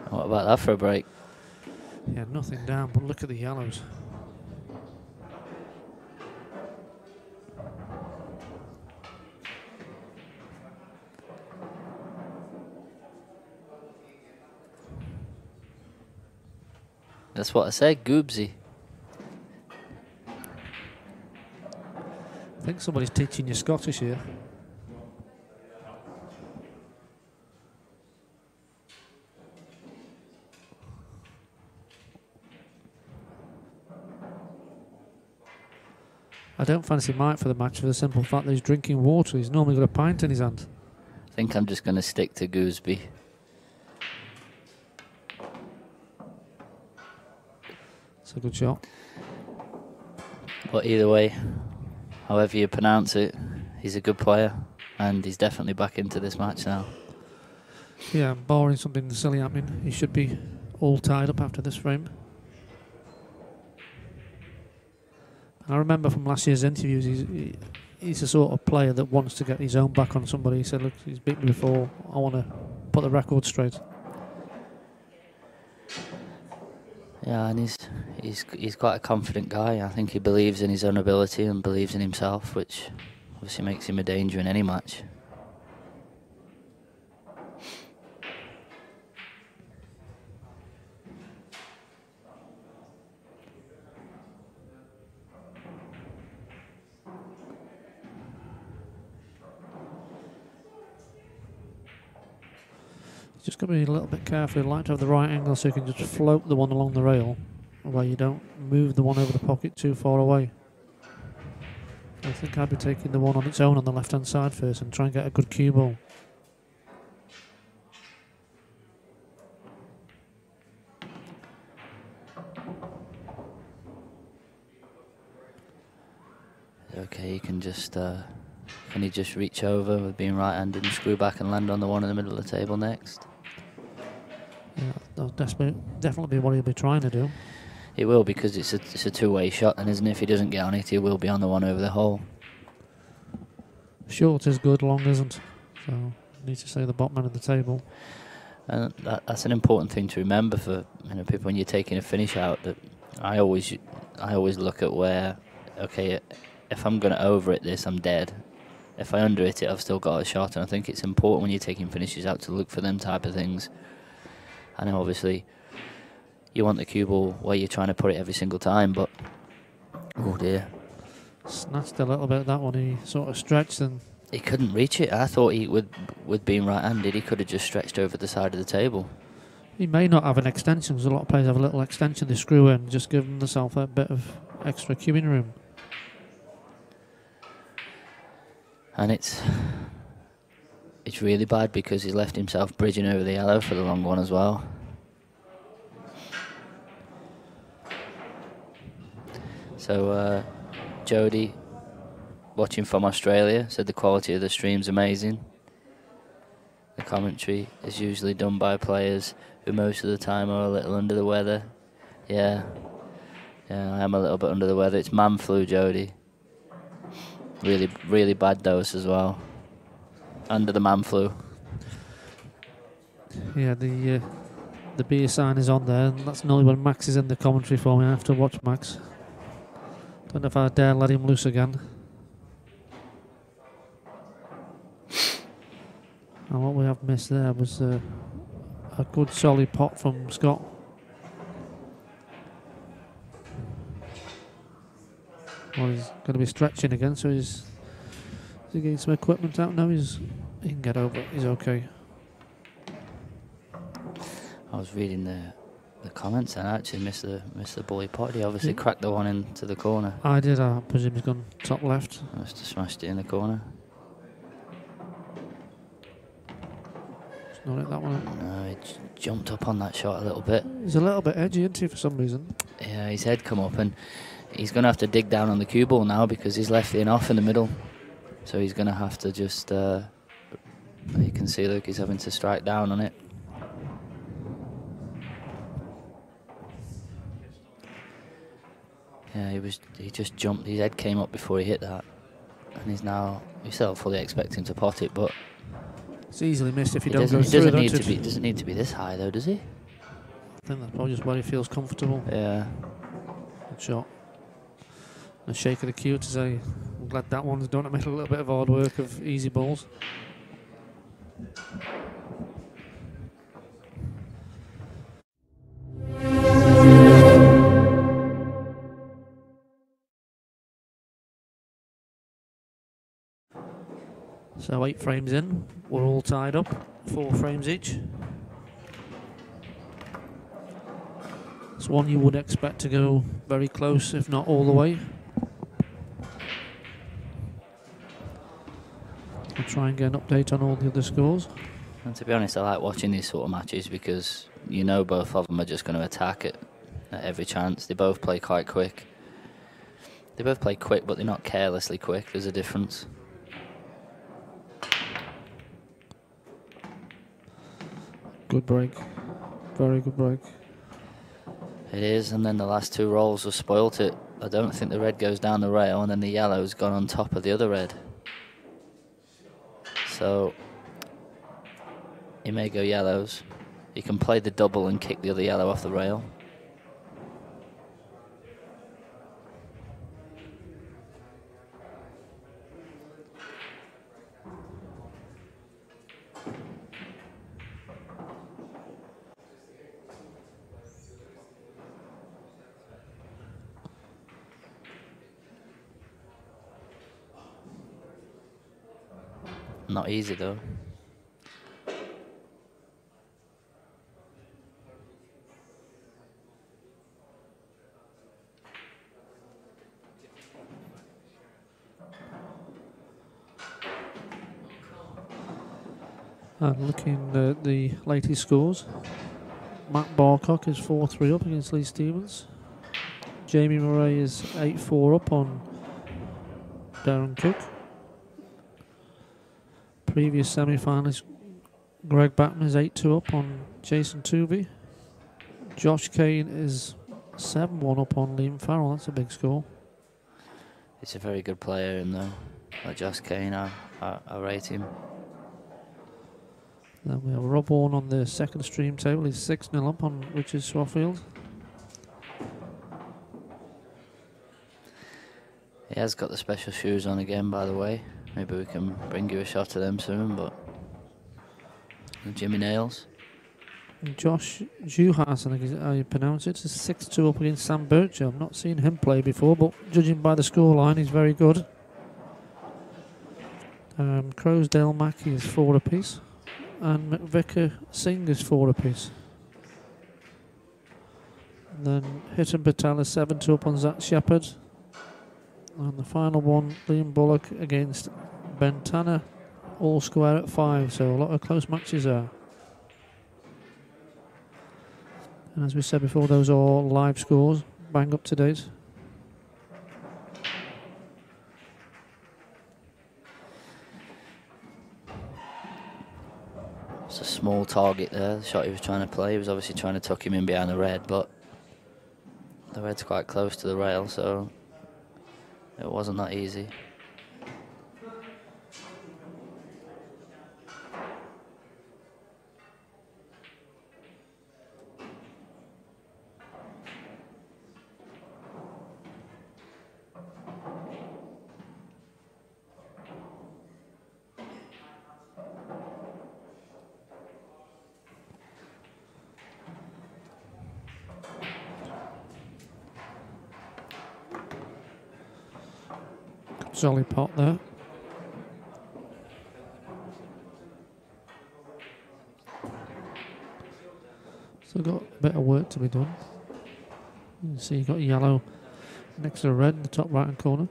What about that for a break? Yeah, nothing down, but look at the yellows. That's what I said, Goobsy. I think somebody's teaching you Scottish here. I don't fancy Mike for the match for the simple fact that he's drinking water. He's normally got a pint in his hand. I think I'm just going to stick to Gooseby. It's a good shot. But either way, however you pronounce it, he's a good player, and he's definitely back into this match now. Yeah, barring something silly happening, he should be all tied up after this frame. And I remember from last year's interviews, he's the sort of player that wants to get his own back on somebody. He said, look, he's beat me before, I want to put the record straight. Yeah, and he's quite a confident guy. I think he believes in his own ability and believes in himself, which obviously makes him a danger in any match. Just got to be a little bit careful. You like to have the right angle so you can just float the one along the rail, where you don't move the one over the pocket too far away. I think I'd be taking the one on its own on the left-hand side first and try and get a good cue ball. Okay, you can just can he just reach over with being right-handed and screw back and land on the one in the middle of the table next? Yeah, that'll definitely be what he'll be trying to do. It will, because it's a two-way shot, and isn't it? If he doesn't get on it, he will be on the one over the hole. Short is good, long isn't. So need to say the bottom end of the table. And that's an important thing to remember for people when you're taking a finish out. That I always look at where, okay, if I'm going to over it this, I'm dead. If I under it, I've still got a shot. And I think it's important when you're taking finishes out to look for them type of things. And obviously, you want the cue ball where you're trying to put it every single time, but oh dear. Snatched a little bit that one. He sort of stretched and he couldn't reach it. I thought he with being right-handed, he could have just stretched over the side of the table. He may not have an extension, because a lot of players have a little extension they screw in, just give themselves a bit of extra cueing room. And it's really bad because he's left himself bridging over the yellow for the long one as well. So Jody, watching from Australia, said the quality of the stream's amazing. The commentary is usually done by players who most of the time are a little under the weather. Yeah, I am a little bit under the weather. It's man flu, Jody. Really, really bad dose as well. Under the man flu. Yeah, the beer sign is on there, and that's only when Max is in the commentary for me. I have to watch Max. Don't know if I dare let him loose again. And what we have missed there was a good solid pot from Scott. Well, he's going to be stretching again, so he's getting some equipment out now. He can get over it. He's okay. I was reading the comments and I actually missed the bully pot. He obviously cracked the one into the corner. I did. I presume he's gone top left. I must have smashed it in the corner. It's not it, that one. No, he jumped up on that shot a little bit. He's a little bit edgy, isn't he, for some reason? Yeah, his head come up, and he's going to have to dig down on the cue ball now because he's left it off in the middle. So he's going to have to just, you can see, look, he's having to strike down on it. Yeah, he just jumped, his head came up before he hit that. And we still fully expect him to pot it, but it's easily missed if you don't go through. It doesn't need to be this high though, does he? I think that's probably just where he feels comfortable. Yeah. Good shot. A shake of the cue to say, I'm glad that one's done. It made a little bit of hard work of easy balls. So 8 frames in, we're all tied up, 4 frames each. It's one you would expect to go very close, if not all the way. I'll try and get an update on all the other scores. And to be honest, I like watching these sort of matches because both of them are just going to attack it at every chance. They both play quite quick. They both play quick, but they're not carelessly quick. There's a difference. Good break. Very good break. It is, and then the last 2 rolls have spoilt it. I don't think the red goes down the rail, and then the yellow's gone on top of the other red. So he may go yellows. He can play the double and kick the other yellow off the rail. Not easy though. And looking at the latest scores, Matt Barcock is 4-3 up against Lee Stevens. Jamie Murray is 8-4 up on Darren Cook. Previous semi-finalist Greg Batman is 8-2 up on Jason Tuvey. Josh Kane is 7-1 up on Liam Farrell. That's a big score. He's a very good player, and like Josh Kane, I rate him. Then we have Rob Warren on the second stream table. He's 6-0 up on Richard Swaffield. He has got the special shoes on again, by the way. Maybe we can bring you a shot of them soon, but... And Jimmy Nails. And Josh Juhas, I think is how you pronounce it, is 6-2 up against Sam Bircher. I've not seen him play before, but judging by the scoreline, he's very good. Crowsdale Mackey is 4 apiece. And McVicker Singh is 4 apiece. And then Hitton Patel is 7-2 up on Zach Shepherd. And the final one, Liam Bullock against Ben Tanner, all square at 5, so a lot of close matches there. And as we said before, those are all live scores, bang up to date. It's a small target there, the shot he was trying to play. He was obviously trying to tuck him in behind the red, but the red's quite close to the rail, so it wasn't that easy. Solid pot there. Still got a bit of work to be done. You can see you've got yellow next to red in the top right hand corner.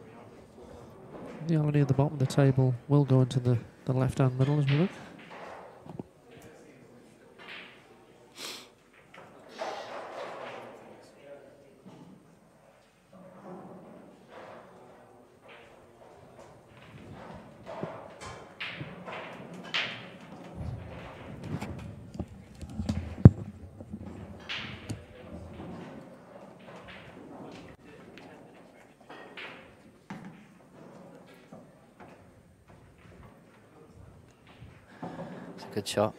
The yellow near the bottom of the table will go into the left hand middle as we look. Good shot.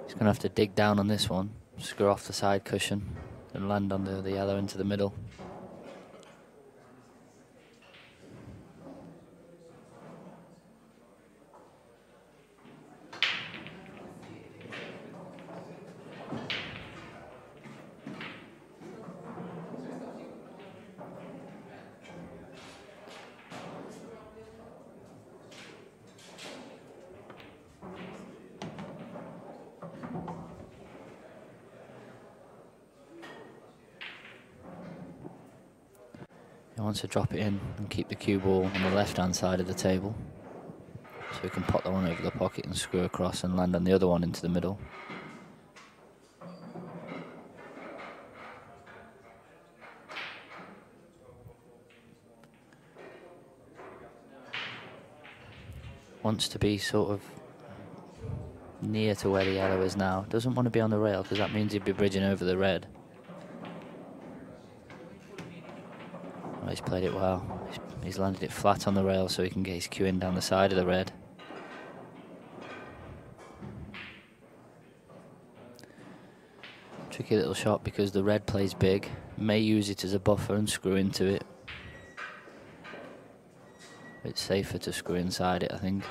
He's going to have to dig down on this one, screw off the side cushion and land on the yellow into the middle. He wants to drop it in and keep the cue ball on the left-hand side of the table, so he can pop that one over the pocket and screw across and land on the other one into the middle. Wants to be sort of near to where the yellow is now. Doesn't want to be on the rail because that means he'd be bridging over the red. Oh, he's played it well. He's landed it flat on the rail so he can get his cue in down the side of the red. Tricky little shot because the red plays big. May use it as a buffer and screw into it. It's safer to screw inside it, I think.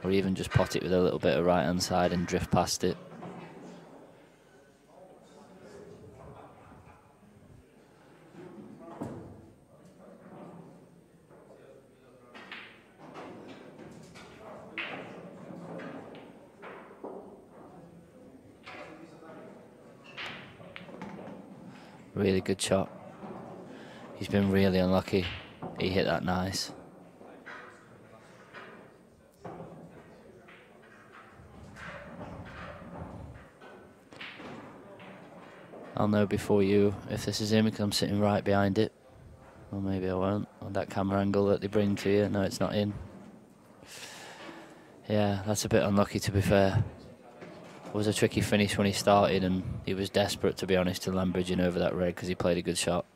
Or even just pot it with a little bit of right hand side and drift past it. Really good shot. He's been really unlucky. He hit that nice. I'll know before you if this is him because I'm sitting right behind it. Or maybe I won't. On that camera angle that they bring to you. No, it's not in. Yeah, that's a bit unlucky, to be fair. It was a tricky finish when he started, and he was desperate, to be honest, to land bridging over that red because he played a good shot.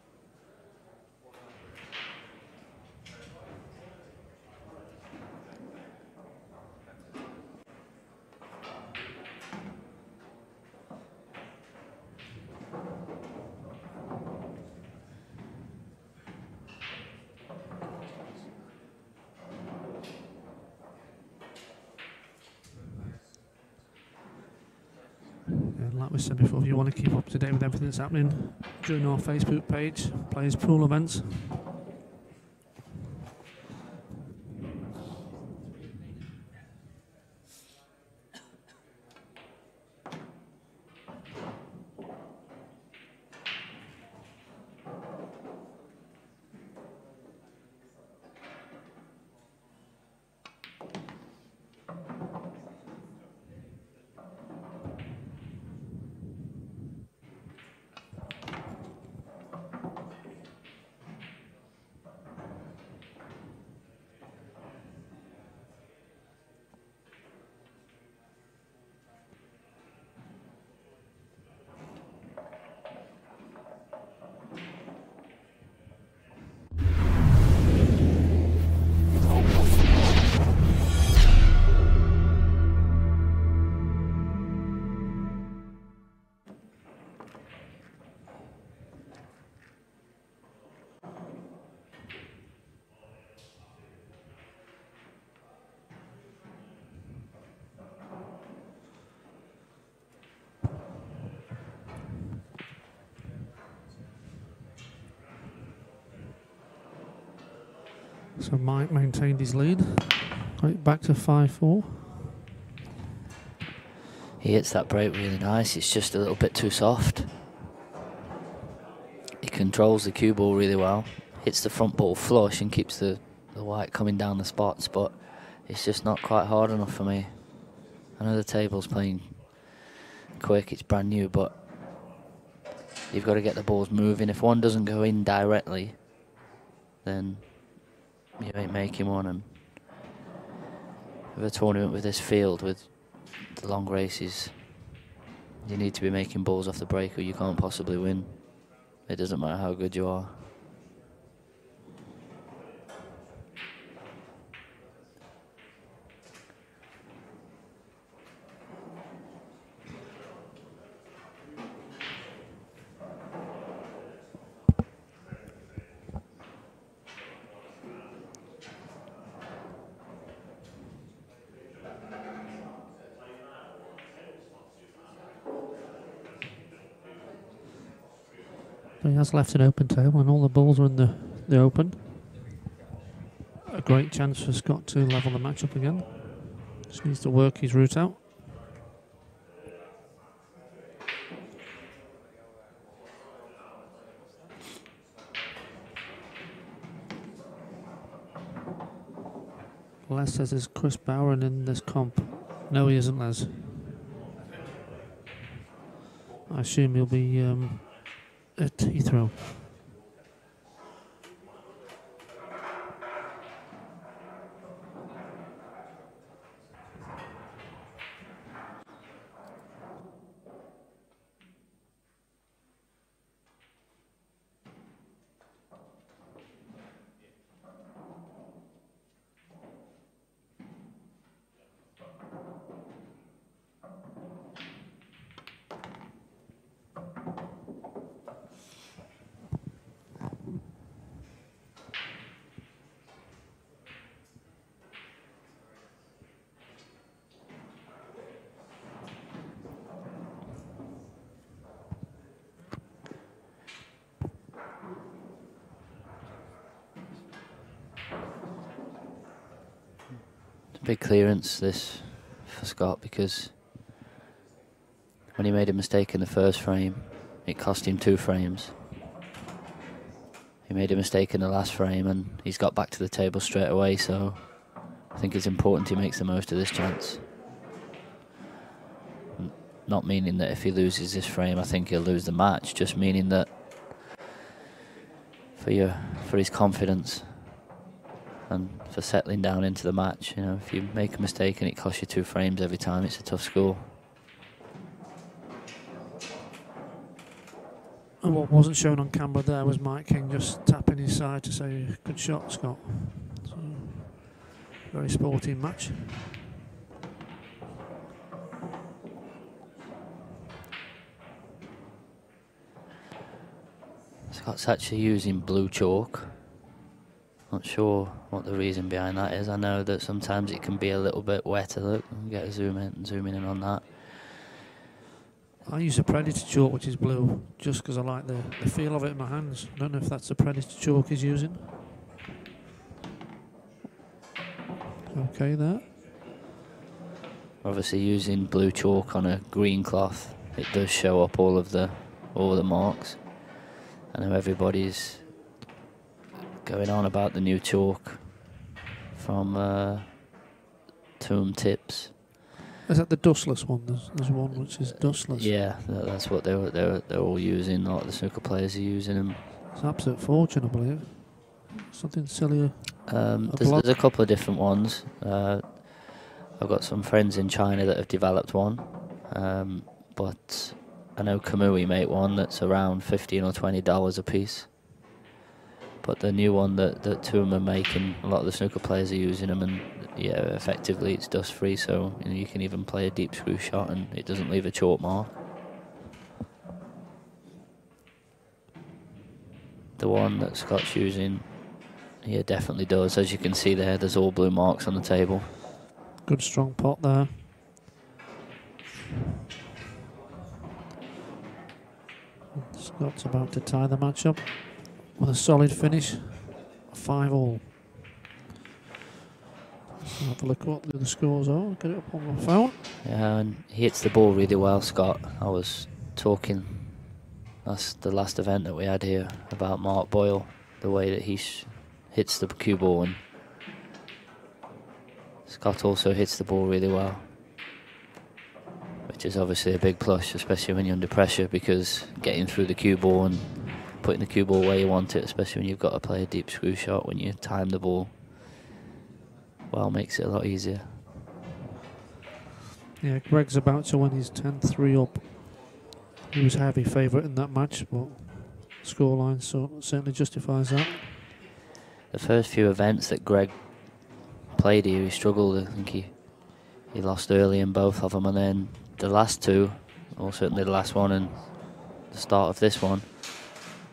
And like we said before, if you want to keep up to date with everything that's happening, join our Facebook page, Players Pool Events. So Mike maintained his lead, right back to 5-4. He hits that break really nice. It's just a little bit too soft. He controls the cue ball really well. Hits the front ball flush and keeps the white coming down the spots, but it's just not quite hard enough for me. I know the table's playing quick, it's brand new, but you've got to get the balls moving. If one doesn't go in directly, then you ain't making one. And with a tournament with this field, with the long races, you need to be making balls off the break or you can't possibly win. It doesn't matter how good you are. But he has left an open table and all the balls are in the open. A great chance for Scott to level the match up again. Just needs to work his route out. Les says, is Chris Bowen in this comp? No, he isn't, Les. I assume he'll be at Heathrow. Big clearance this for Scott, because when he made a mistake in the first frame, it cost him 2 frames. he made a mistake in the last frame and he's got back to the table straight away, so I think it's important he makes the most of this chance. Not meaning that if he loses this frame I think he'll lose the match, just meaning that for his confidence and for settling down into the match. You know, if you make a mistake and it costs you 2 frames every time, it's a tough score. And what wasn't shown on camera there was Mike King just tapping his side to say, good shot, Scott. So, very sporting match. Scott's actually using blue chalk. Not sure what the reason behind that is. I know that sometimes it can be a little bit wetter. Look, get a zooming in on that. I use a Predator chalk, which is blue, just because I like the feel of it in my hands. I don't know if that's the Predator chalk he's using. Okay, there. Obviously, using blue chalk on a green cloth, it does show up all of the marks. I know everybody's going on about the new chalk from Tomb Tips. Is that the dustless one? There's one which is dustless. Yeah, that's what they're all using. A lot of the snooker players are using them. It's an absolute fortune, I believe. Something sillier. There's a couple of different ones. I've got some friends in China that have developed one, but I know Kamui make one that's around $15 or $20 a piece. But the new one that Tomb are making, a lot of the snooker players are using them, and yeah, effectively it's dust free, so you know, you can even play a deep screw shot and it doesn't leave a chalk mark. The one that Scott's using, yeah, definitely does. As you can see there's all blue marks on the table. Good strong pot there. Scott's about to tie the match up with a solid finish, 5-all. Have a look at what the other scores are. Get it up on my phone. Yeah, and he hits the ball really well, Scott. I was talking, that's the last event that we had here, about Mark Boyle, the way that he hits the cue ball, and Scott also hits the ball really well, which is obviously a big plus, especially when you're under pressure, because getting through the cue ball and putting the cue ball where you want it, especially when you've got to play a deep screw shot, when you time the ball, well, makes it a lot easier. Yeah, Greg's about to win his 10-3 up. He was a heavy favourite in that match, but scoreline certainly justifies that. The first few events that Greg played here, he struggled. I think he lost early in both of them, and then the last two, or certainly the last one and the start of this one,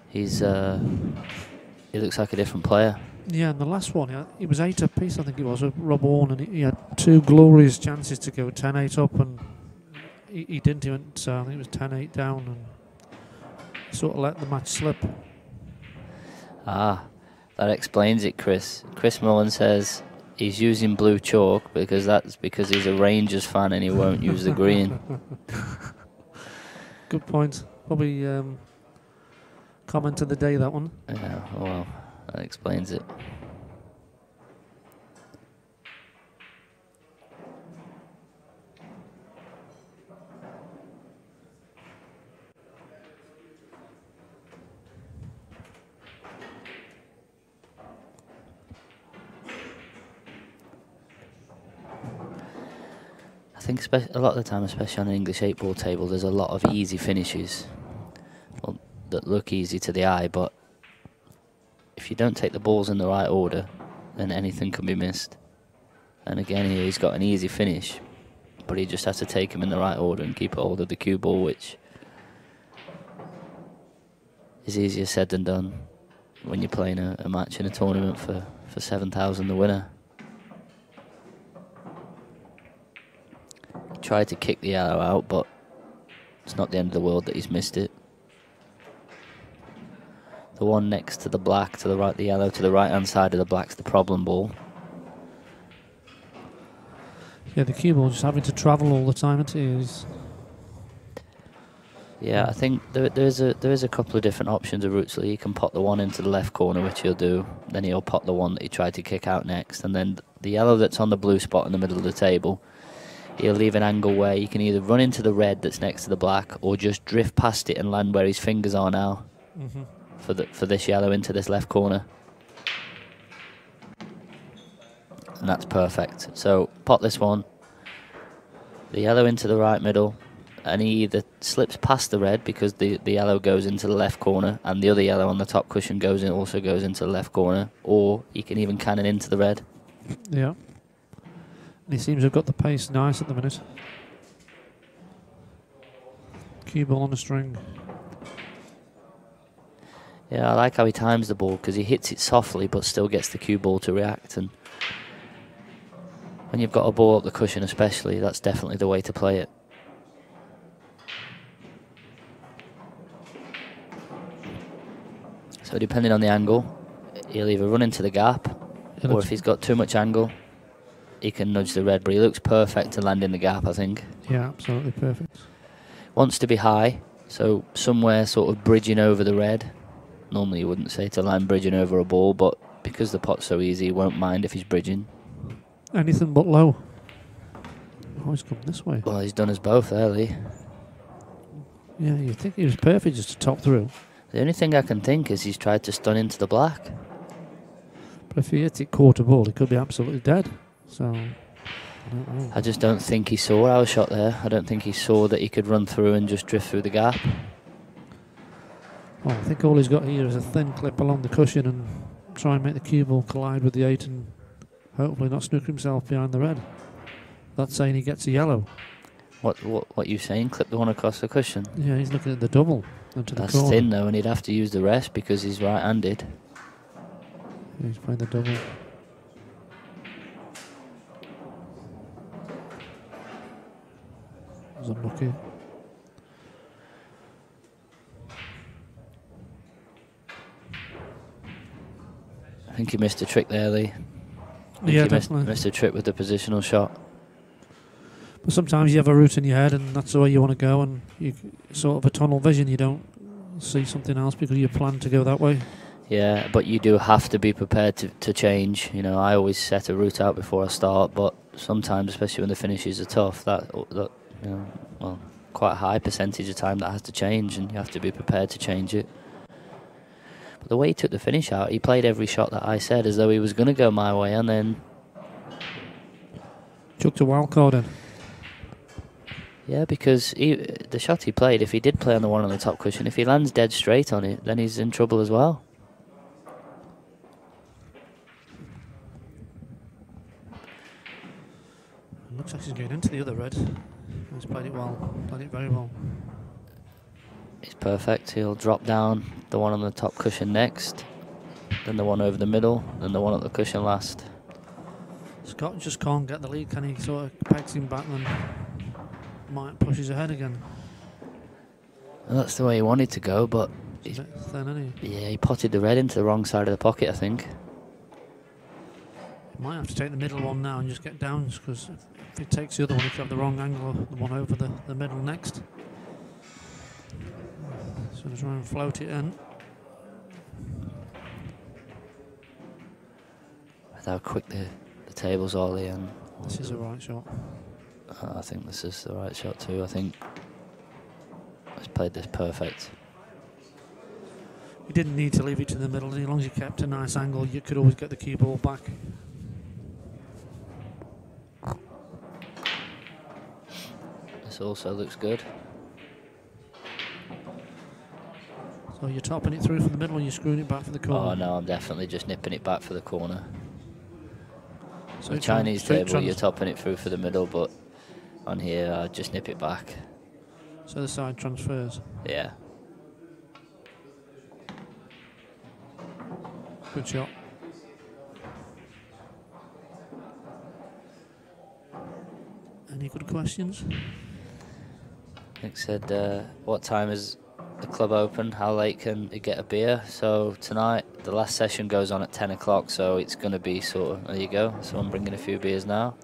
he looks like a different player. Yeah, and the last one, he was 8 apiece, I think it was, with Rob Warren, and he had 2 glorious chances to go 10-8 up, and he didn't. He went, I think it was 10-8 down, and sort of let the match slip. Ah, that explains it, Chris. Chris Mullen says he's using blue chalk because he's a Rangers fan and he won't use the green. Good point. Probably comment of the day, that one. Yeah, well, that explains it. I think a lot of the time, especially on an English 8-ball table, there's a lot of easy finishes that look easy to the eye, but if you don't take the balls in the right order, then anything can be missed. And again, here he's got an easy finish, but he just has to take them in the right order and keep hold of the cue ball, which is easier said than done when you're playing a match in a tournament for 7,000, the winner. Tried to kick the arrow out, but it's not the end of the world that he's missed it. The one next to the black, to the right, the yellow, to the right-hand side of the black's the problem ball. Yeah, the cue ball just having to travel all the time. It is. Yeah, I think there is a couple of different options of routes. So he can pot the one into the left corner, which he'll do. Then he'll pot the one that he tried to kick out next, and then the yellow that's on the blue spot in the middle of the table, he'll leave an angle where you can either run into the red that's next to the black, or just drift past it and land where his fingers are now. For this yellow into this left corner, and that's perfect. So pot this one, the yellow into the right middle, and he either slips past the red because the yellow goes into the left corner, and the other yellow on the top cushion also goes into the left corner, or he can even cannon into the red. Yeah. And he seems to have got the pace nice at the minute. Cue ball on the string. Yeah, I like how he times the ball because he hits it softly but still gets the cue ball to react. And when you've got a ball up the cushion especially, that's definitely the way to play it. So depending on the angle, he'll either run into the gap, or if he's got too much angle, he can nudge the red. But he looks perfect to land in the gap, I think. Yeah, absolutely perfect. Wants to be high, so somewhere sort of bridging over the red. Normally you wouldn't say to land bridging over a ball, but because the pot's so easy, he won't mind if he's bridging. Anything but low. Oh, he's come this way. Well, he's done us both early. Yeah, you'd think he was perfect just to top through. The only thing I can think is he's tried to stun into the black. But if he hits it quarter ball, he could be absolutely dead. So, I don't know. I just don't think he saw our shot there. I don't think he saw that he could run through and just drift through the gap. Well, I think all he's got here is a thin clip along the cushion and try and make the cue ball collide with the 8 and hopefully not snook himself behind the red. That's saying he gets a yellow. What you saying? Clip the one across the cushion? Yeah, he's looking at the double. That's thin though, and he'd have to use the rest because he's right-handed. Yeah, he's playing the double. Was unlucky. I think he missed a trick there, Lee. Yeah, definitely. Missed a trick with the positional shot. But sometimes you have a route in your head and that's the way you want to go, and you sort of a tunnel vision, you don't see something else because you plan to go that way. Yeah, but you do have to be prepared to change. You know, I always set a route out before I start, but sometimes, especially when the finishes are tough, that you know, well, quite a high percentage of time that has to change, and you have to be prepared to change it. But the way he took the finish out, he played every shot that I said as though he was going to go my way, and then chucked a wild card in. Yeah, because the shot he played, if he did play on the one on the top cushion, if he lands dead straight on it, then he's in trouble as well. Looks like he's going into the other red. He's played it well, played it very well. It's perfect. He'll drop down the one on the top cushion next, then the one over the middle, then the one at the cushion last. Scott just can't get the lead, can he? Sort of pegs him back and might pushes ahead again. Well, that's the way he wanted to go, but He's a bit thin, isn't he? Yeah, he potted the red into the wrong side of the pocket, I think. He might have to take the middle one now and just get down, because if he takes the other one, he could have the wrong angle, the one over the middle next. So try and float it in. With how quick the tables are, Leon. This is the right shot. I think this is the right shot too. I think he's played this perfect. He didn't need to leave it to the middle. As long as you kept a nice angle, you could always get the cue ball back. This also looks good. So you're topping it through from the middle and you're screwing it back for the corner. Oh no, I'm definitely just nipping it back for the corner. So the Chinese table, you're topping it through for the middle, but on here, I just nip it back. So the side transfers. Yeah. Good shot. Any good questions? Nick said, what time is the club open? How late can you get a beer? So tonight, the last session goes on at 10 o'clock, so it's going to be sort of, there you go. So I'm bringing a few beers now.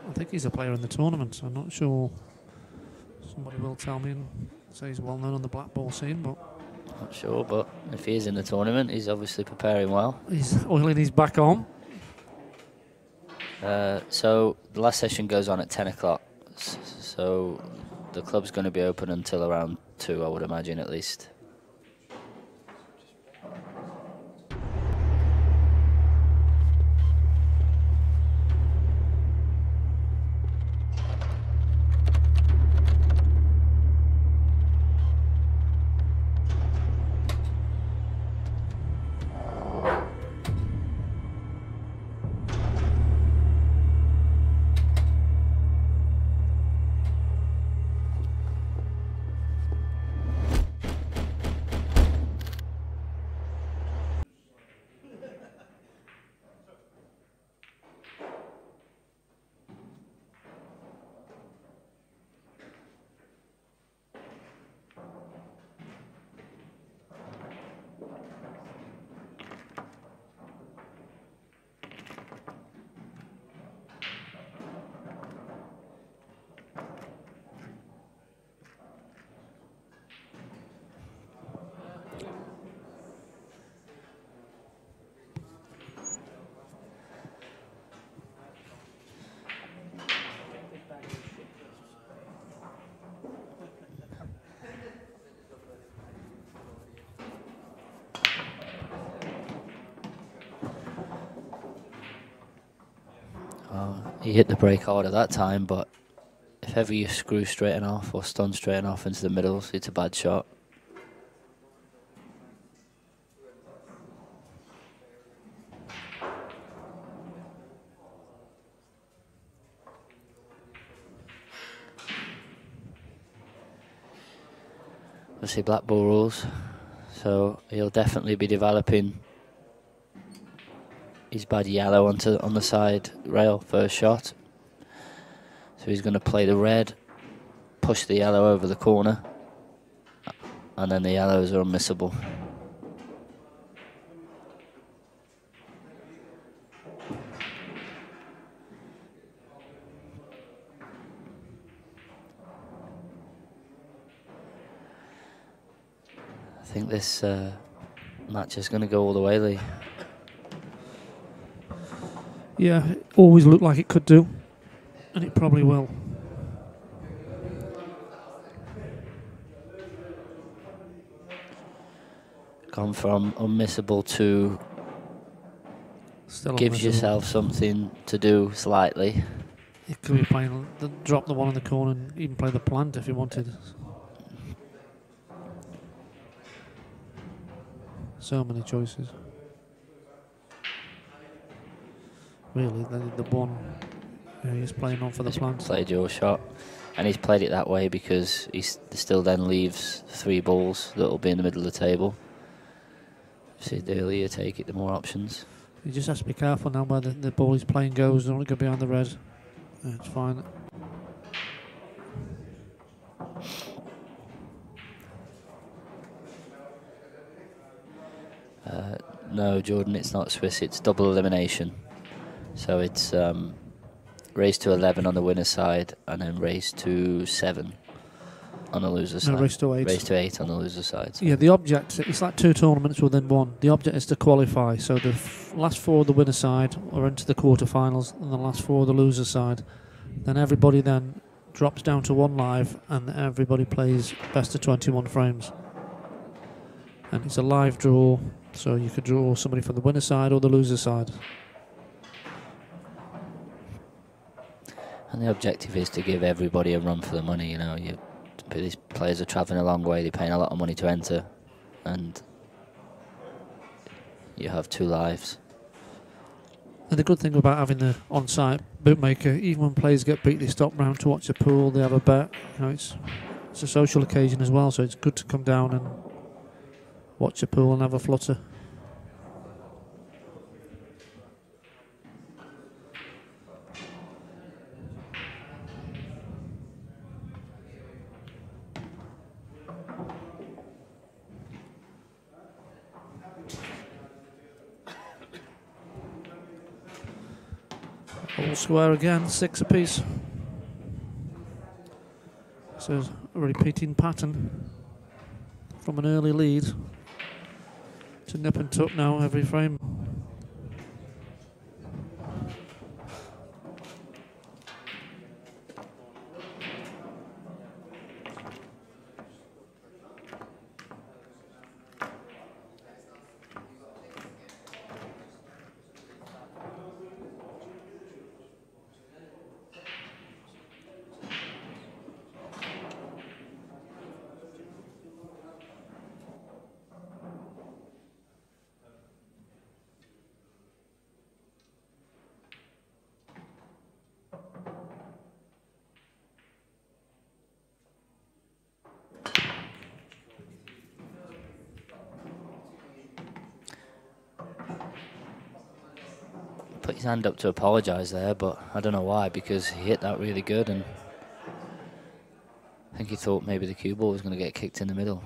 I think he's a player in the tournament, so I'm not sure. Somebody will tell me in say he's well known on the black ball scene, but Not sure, but if he is in the tournament, he's obviously preparing well. he's oiling his back on. So the last session goes on at 10 o'clock. So the club's going to be open until around 2, I would imagine, at least. He hit the break hard at that time, but if ever you screw straight off or stun straight off into the middles, it's a bad shot. Obviously black ball rules, so he'll definitely be developing his bad yellow on the side rail first shot. So he's going to play the red, push the yellow over the corner, and then the yellows are unmissable. I think this match is going to go all the way, Lee. Yeah, it always looked like it could do, and it probably will. Gone from unmissable to Still gives unmissable. yourself something to do slightly. He could be playing, drop the one in the corner and even play the plant if he wanted. So many choices. Really, the one he's playing on for the plant. Played your shot, and he's played it that way because he still then leaves 3 balls that will be in the middle of the table. See, the earlier you take it, the more options. He just has to be careful now where the ball he's playing goes. Don't want to go behind the red. It's fine. No, Jordan, it's not Swiss, it's double elimination. So it's race to 11 on the winner's side, and then race to 7 on the loser's side. No, race to 8. Race to 8 on the loser's side. Yeah, the object, it's like 2 tournaments within one. The object is to qualify. So the last 4 of the winner's side are into the quarterfinals, and the last 4 of the loser's side. Then everybody then drops down to 1 live, and everybody plays best of 21 frames. And it's a live draw, so you could draw somebody from the winner's side or the loser's side. And the objective is to give everybody a run for the money. You know, these players are travelling a long way, they're paying a lot of money to enter, and you have 2 lives. And the good thing about having the on-site bootmaker, even when players get beat, they stop round to watch the pool, they have a bet. You know, it's a social occasion as well, so it's good to come down and watch the pool and have a flutter. All square again, 6 apiece. It's a repeating pattern from an early lead to nip and tuck now every frame. Put his hand up to apologise there, but I don't know why, because he hit that really good, and I think he thought maybe the cue ball was going to get kicked in the middle.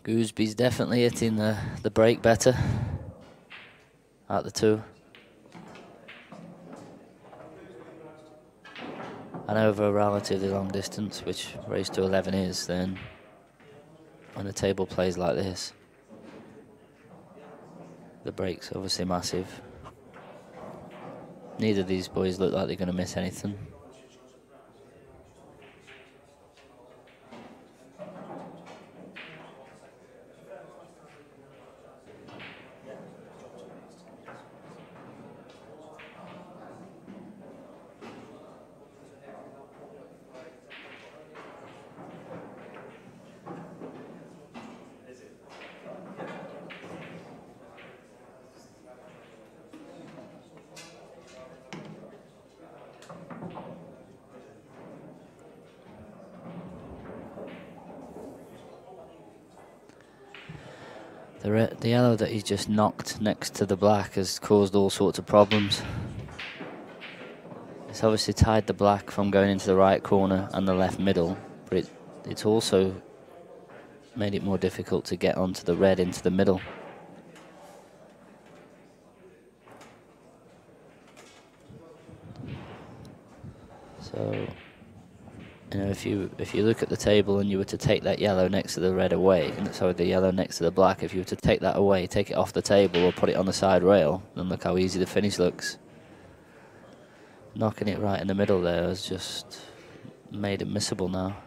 Goosby's definitely hitting the break better at the 2. And over a relatively long distance, which race to 11 is, then when the table plays like this, the break's obviously massive. Neither of these boys look like they're going to miss anything. The yellow that he's just knocked next to the black has caused all sorts of problems. It's obviously tied the black from going into the right corner and the left middle, but it's also made it more difficult to get onto the red into the middle. So, you know, if you look at the table and you were to take that yellow next to the red away, sorry, the yellow next to the black, if you were to take that away, take it off the table or put it on the side rail, then look how easy the finish looks. Knocking it right in the middle there has just made it missable now.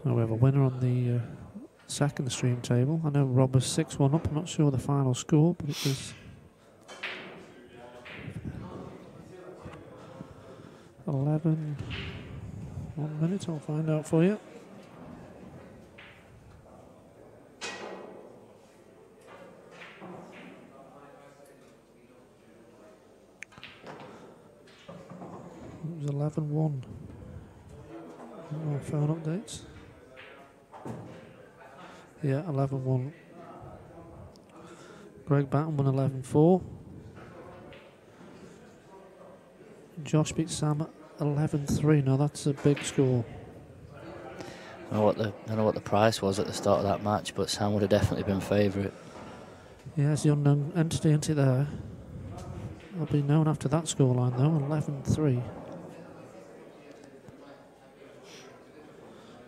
So we have a winner on the second stream table. I know Rob was 6-1 up. I'm not sure the final score, but it was 11. 1 minute, I'll find out for you. It was 11-1. More phone updates. Yeah, 11-1. Greg Batten won 11-4. Josh beat Sam 11-3. Now that's a big score. I don't know what the price was at the start of that match, but Sam would have definitely been favourite. Yeah, it's the unknown entity, isn't it, there? I'll be known after that scoreline though, 11-3.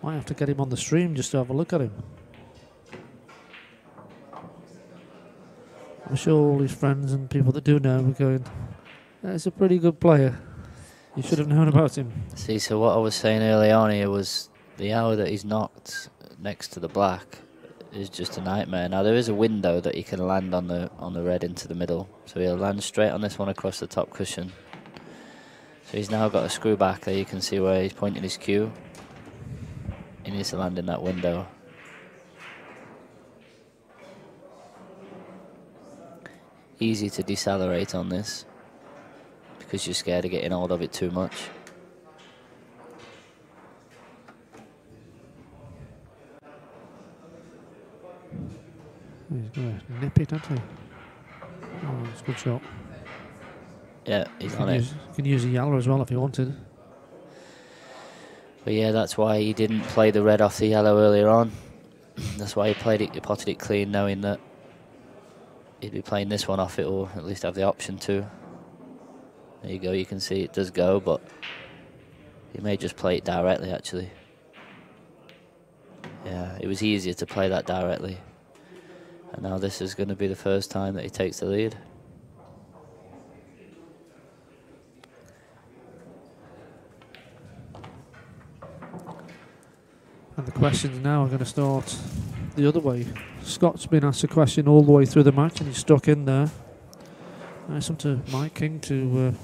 Might have to get him on the stream just to have a look at him. I'm sure all his friends and people that do know him are going, he's a pretty good player. You should have known about him. See, so what I was saying early on here was the hour that he's knocked next to the black is just a nightmare. Now there is a window that he can land on the red into the middle, so he'll land straight on this one across the top cushion. So he's now got a screw back there. You can see where he's pointing his cue. He needs to land in that window. easy to decelerate on this because you're scared of getting hold of it too much. He's going to nip it, hasn't he? Oh, it's a good shot. Yeah, he's on it. You can use a yellow as well if you wanted. But yeah, that's why he didn't play the red off the yellow earlier on. That's why he potted it clean, knowing that he'd be playing this one off it, or at least have the option to. There you go, you can see it does go, but he may just play it directly, actually. Yeah, it was easier to play that directly. And now this is going to be the first time that he takes the lead. And the questions now are going to start the other way. Scott's been asked a question all the way through the match and he's stuck in there. It's up to Mike King to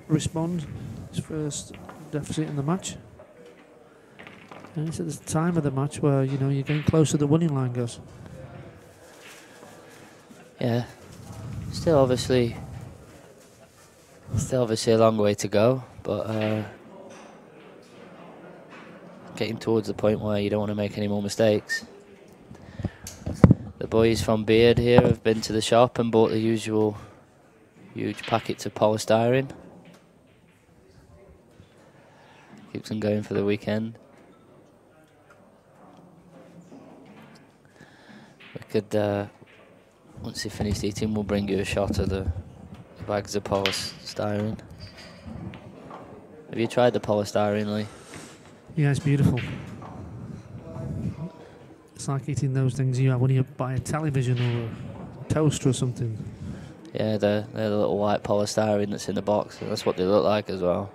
respond. His first deficit in the match. And it's at the time of the match where, you know, you're getting close to the winning line, Gus. Yeah. Still obviously a long way to go, but getting towards the point where you don't want to make any more mistakes. The boys from Beard here have been to the shop and bought the usual huge packets of polystyrene. Keeps them going for the weekend. We could, once you finish eating, we'll bring you a shot of the bags of polystyrene. Have you tried the polystyrene, Lee? Yeah, it's beautiful. It's like eating those things you have when you buy a television or a toaster or something. Yeah, they're the little white polystyrene that's in the box. That's what they look like as well.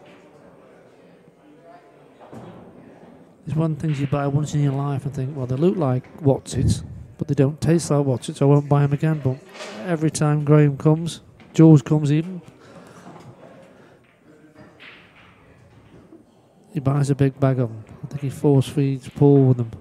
There's one thing you buy once in your life and think, well, they look like Watsits, but they don't taste like Watsits, so I won't buy them again. But every time Graham comes, Jules comes even, he buys a big bag of them. I think he force feeds Paul with them.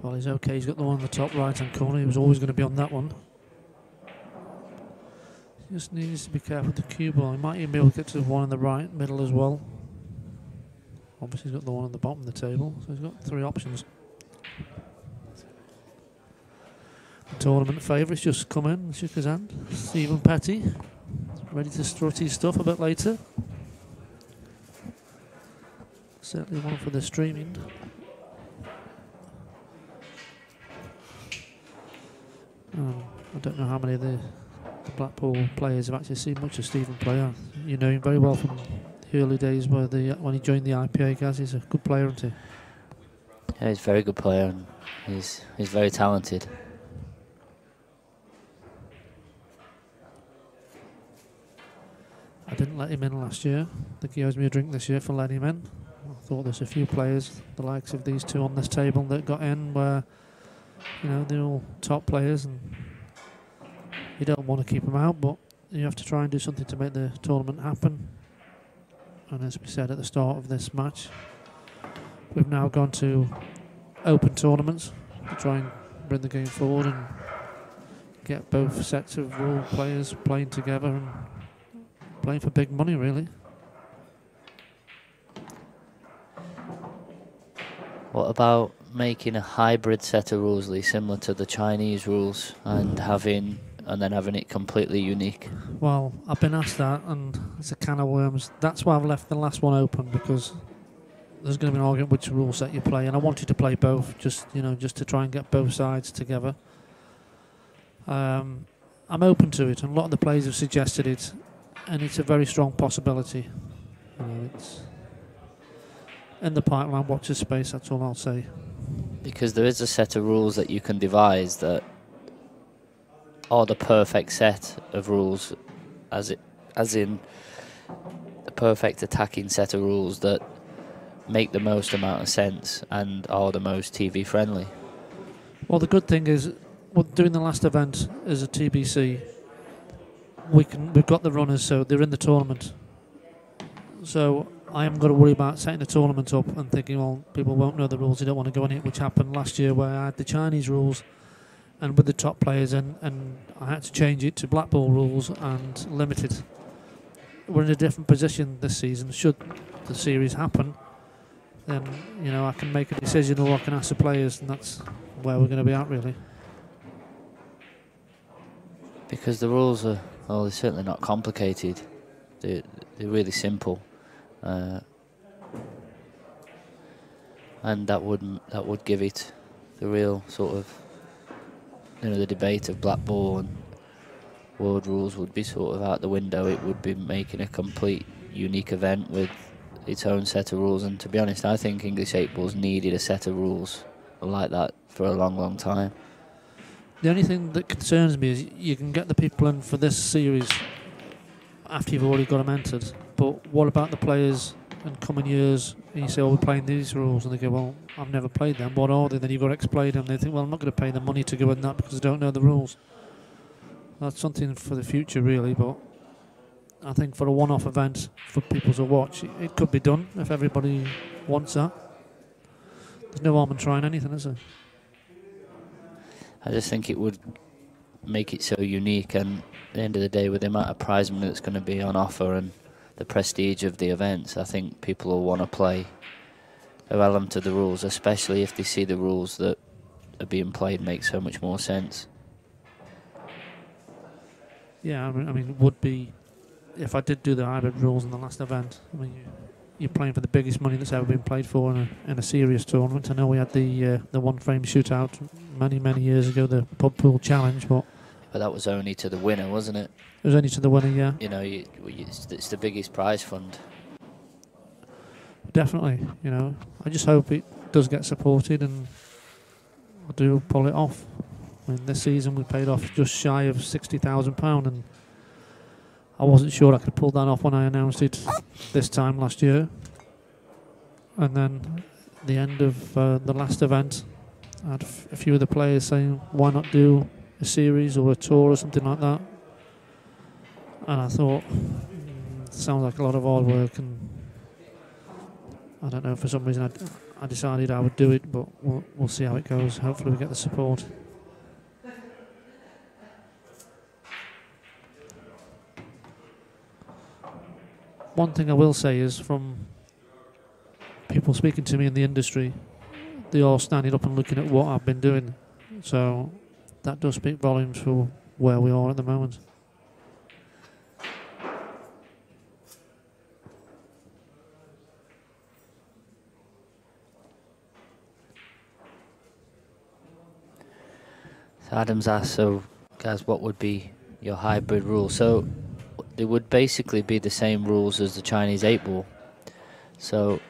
Well, he's okay. He's got the one in the top right-hand corner. He was always going to be on that one. He just needs to be careful with the cue ball. He might even be able to get to the one in the right middle as well. Obviously, he's got the one at the bottom of the table, so he's got three options. The tournament favourites just come in and shook his hand. Stephen Petty, ready to strut his stuff a bit later. Certainly one for the streaming. I don't know how many of the Blackpool players have actually seen much of Stephen play. You know him very well from the early days where when he joined the IPA, guys. He's a good player, isn't he? Yeah, he's a very good player and he's very talented. I didn't let him in last year. I think he owes me a drink this year for letting him in. I thought there's a few players, the likes of these two on this table, that got in where, you know, they're all top players and you don't want to keep them out, but you have to try and do something to make the tournament happen. And as we said at the start of this match, we've now gone to open tournaments to try and bring the game forward and get both sets of rule players playing together and playing for big money, really. What about making a hybrid set of rules, Lee, similar to the Chinese rules, and then having it completely unique? Well, I've been asked that, and it's a can of worms. That's why I've left the last one open, because there's going to be an argument which rule set you play, and I wanted to play both, just to try and get both sides together. I'm open to it, and a lot of the players have suggested it, and it's a very strong possibility. You know, it's in the pipeline, watch this space, that's all I'll say. Because there is a set of rules that you can devise that are the perfect set of rules, as in the perfect attacking set of rules that make the most amount of sense and are the most TV friendly. Well, the good thing is, doing the last event as a TBC, we've got the runners, so they're in the tournament. So I am going to worry about setting the tournament up and thinking, well, people won't know the rules, they don't want to go on it, which happened last year where I had the Chinese rules and with the top players, and I had to change it to black ball rules and limited. We're in a different position this season. Should the series happen, then I can make a decision, or I can ask the players, and that's where we're going to be at, really. Because the rules are, well, they're certainly not complicated. They're really simple, and that would give it the real sort of, the debate of black ball and world rules would be sort of out the window. It would be making a complete unique event with its own set of rules, and to be honest, I think English 8 balls needed a set of rules like that for a long, long time. The only thing that concerns me is you can get the people in for this series after you've already got them entered, but what about the players in coming years? And you say, oh, we're playing these rules, and they go, well, I've never played them, what are they? Then you've got to explain them. They think, well, I'm not going to pay the money to go in that because I don't know the rules. That's something for the future, really, but I think for a one-off event for people to watch, it could be done if everybody wants that. There's no harm in trying anything, is there? I just think it would make it so unique, and at the end of the day, with the amount of prize money that's going to be on offer and the prestige of the events, I think people will want to play a element of the rules, especially if they see the rules that are being played make so much more sense. Yeah, I mean, it would be, if I did do the hybrid rules in the last event, I mean, you're playing for the biggest money that's ever been played for in a serious tournament. I know we had the one-frame shootout many years ago, the pub pool challenge, but that was only to the winner, wasn't it? It was only to the winner, yeah. It's the biggest prize fund. Definitely, I just hope it does get supported and I do pull it off. I mean, this season we paid off just shy of £60,000, and I wasn't sure I could pull that off when I announced it this time last year. And then the end of the last event, I had a few of the players saying, why not do a series or a tour or something like that? And I thought, sounds like a lot of hard work, and I don't know, for some reason I decided I would do it, but we'll see how it goes. Hopefully we get the support. One thing I will say is, from people speaking to me in the industry, they are standing up and looking at what I've been doing. So that does speak volumes for where we are at the moment. So Adam's asked, so guys, what would be your hybrid rule? So they would basically be the same rules as the Chinese 8 ball. So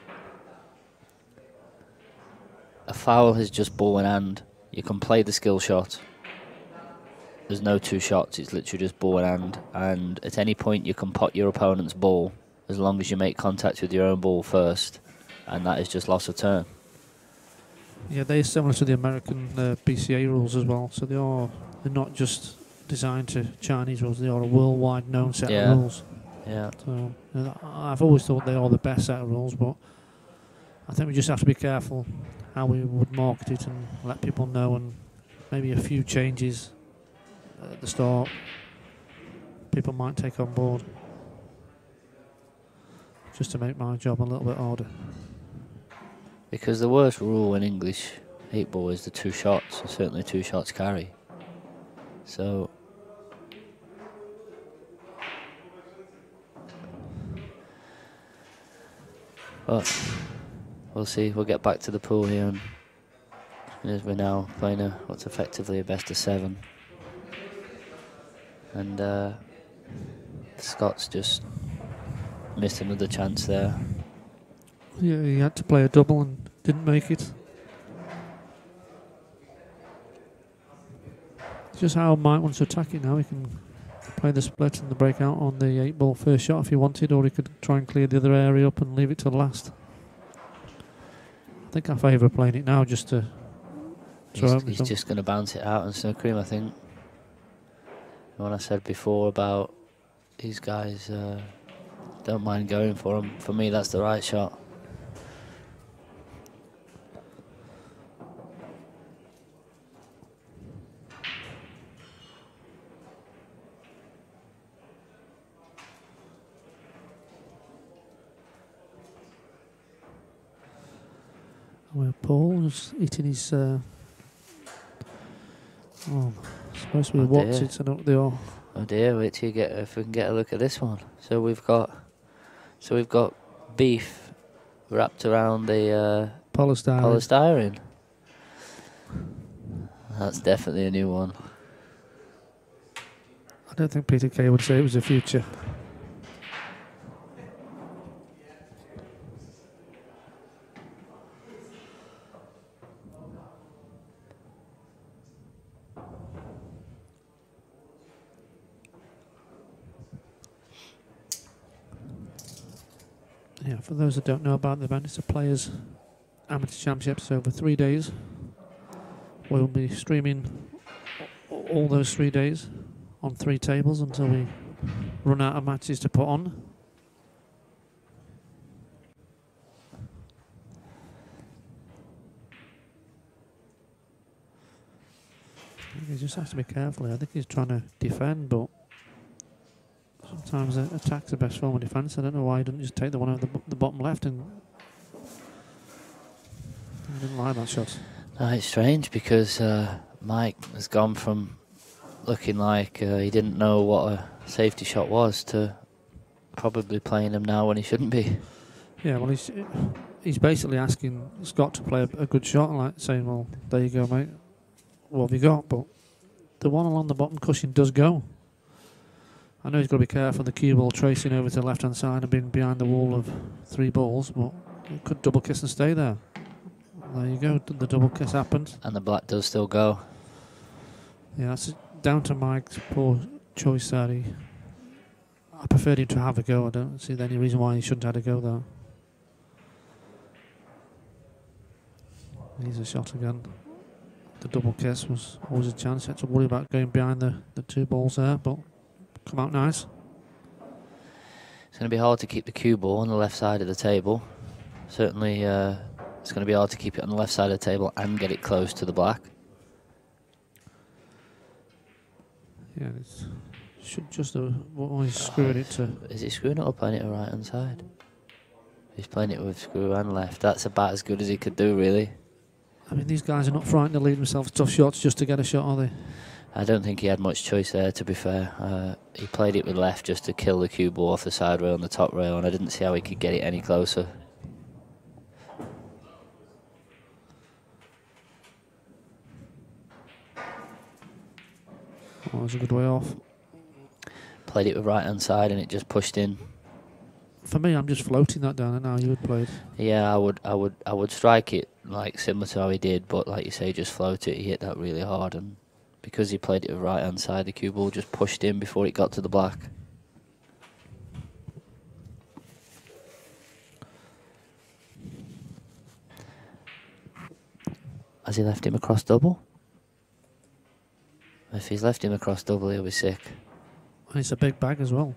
a foul is just ball in hand. You can play the skill shot. There's no two shots, it's literally just ball in hand. And at any point you can pot your opponent's ball as long as you make contact with your own ball first. And that is just loss of turn. Yeah, they're similar to the American BCA rules as well. So they're not just designed to Chinese rules, they are a worldwide known set of rules. Yeah. So I've always thought they are the best set of rules, but I think we just have to be careful how we would market it and let people know, and maybe a few changes at the start people might take on board, just to make my job a little bit harder. Because the worst rule in English 8 ball is the two shots, and certainly two shots carry. So but we'll see. We'll get back to the pool here, and as we're now playing what's effectively a best of 7. And the Scots just missed another chance there. Yeah, he had to play a double and didn't make it. just how Mike wants to attack it now. He can play the split and the breakout on the 8-ball first shot if he wanted, or he could try and clear the other area up and leave it to last. I think I favour playing it now just to throw He's just going to bounce it out and snooker him, I think. When I said before about these guys don't mind going for them, for me that's the right shot. Where Paul's eating his supposed to be what's it's up the all. Oh dear, wait till you get, if we can get a look at this one. So we've got beef wrapped around the polystyrene. That's definitely a new one. I don't think Peter Kay would say it was a future. Yeah, for those that don't know about the event, it's a Players Amateur Championships over 3 days. We'll be streaming all those 3 days on 3 tables until we run out of matches to put on. He just has to be careful. I think he's trying to defend, but sometimes attack's the best form of defence. I don't know why he didn't just take the one over the bottom left, and I didn't like that shot. No, it's strange because Mike has gone from looking like he didn't know what a safety shot was to probably playing him now when he shouldn't be. Yeah, well, he's basically asking Scott to play a good shot, like saying, well, there you go, mate. What have you got? But the one along the bottom cushion does go. I know he's got to be careful of the cue ball tracing over to the left-hand side and being behind the wall of 3 balls, but it could double kiss and stay there. There you go, the double kiss happened. And the black does still go. Yeah, that's down to Mike's poor choice there. I preferred him to have a go. I don't see any reason why he shouldn't have had a go there. Here's a shot again. The double kiss was always a chance. Had to worry about going behind the 2 balls there, but come out nice. It's going to be hard to keep the cue ball on the left side of the table. Certainly it's going to be hard to keep it on the left side of the table and get it close to the black. Yeah, it should just he's screwing it to... Is he screwing it or playing it right hand side? He's playing it with screw and left. That's about as good as he could do, really. I mean, these guys are not frightened to leave themselves tough shots just to get a shot, are they? I don't think he had much choice there, to be fair. He played it with left just to kill the cue ball off the side rail and the top rail, and I didn't see how he could get it any closer. Oh, that was a good way off. Played it with right hand side and it just pushed in. For me, I'm just floating that down, and now you would play it. Yeah, I would strike it like similar to how he did, but like you say, just float it. He hit that really hard, and because he played it with right hand side, the cue ball just pushed in before it got to the black. Has he left him across double? If he's left him across double, he'll be sick. And it's a big bag as well.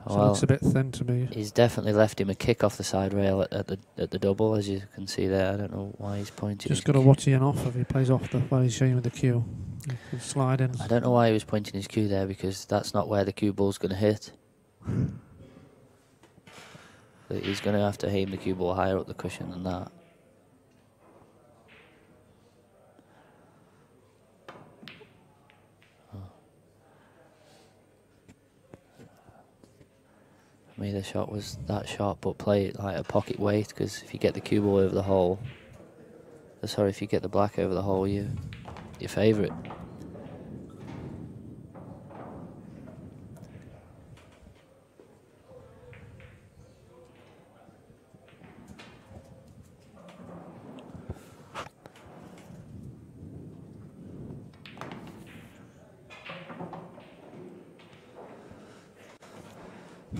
So it looks a bit thin to me. He's definitely left him a kick off the side rail at the double, as you can see there. I don't know why he's pointing. Just got to watch him off if he plays off the way he's showing with the cue. He can slide in. I don't know why he was pointing his cue there, because that's not where the cue ball's going to hit. He's going to have to aim the cue ball higher up the cushion than that. For me, the shot was that shot, but play it like a pocket weight, because if you get the cue ball over the hole, sorry, if you get the black over the hole, your favourite.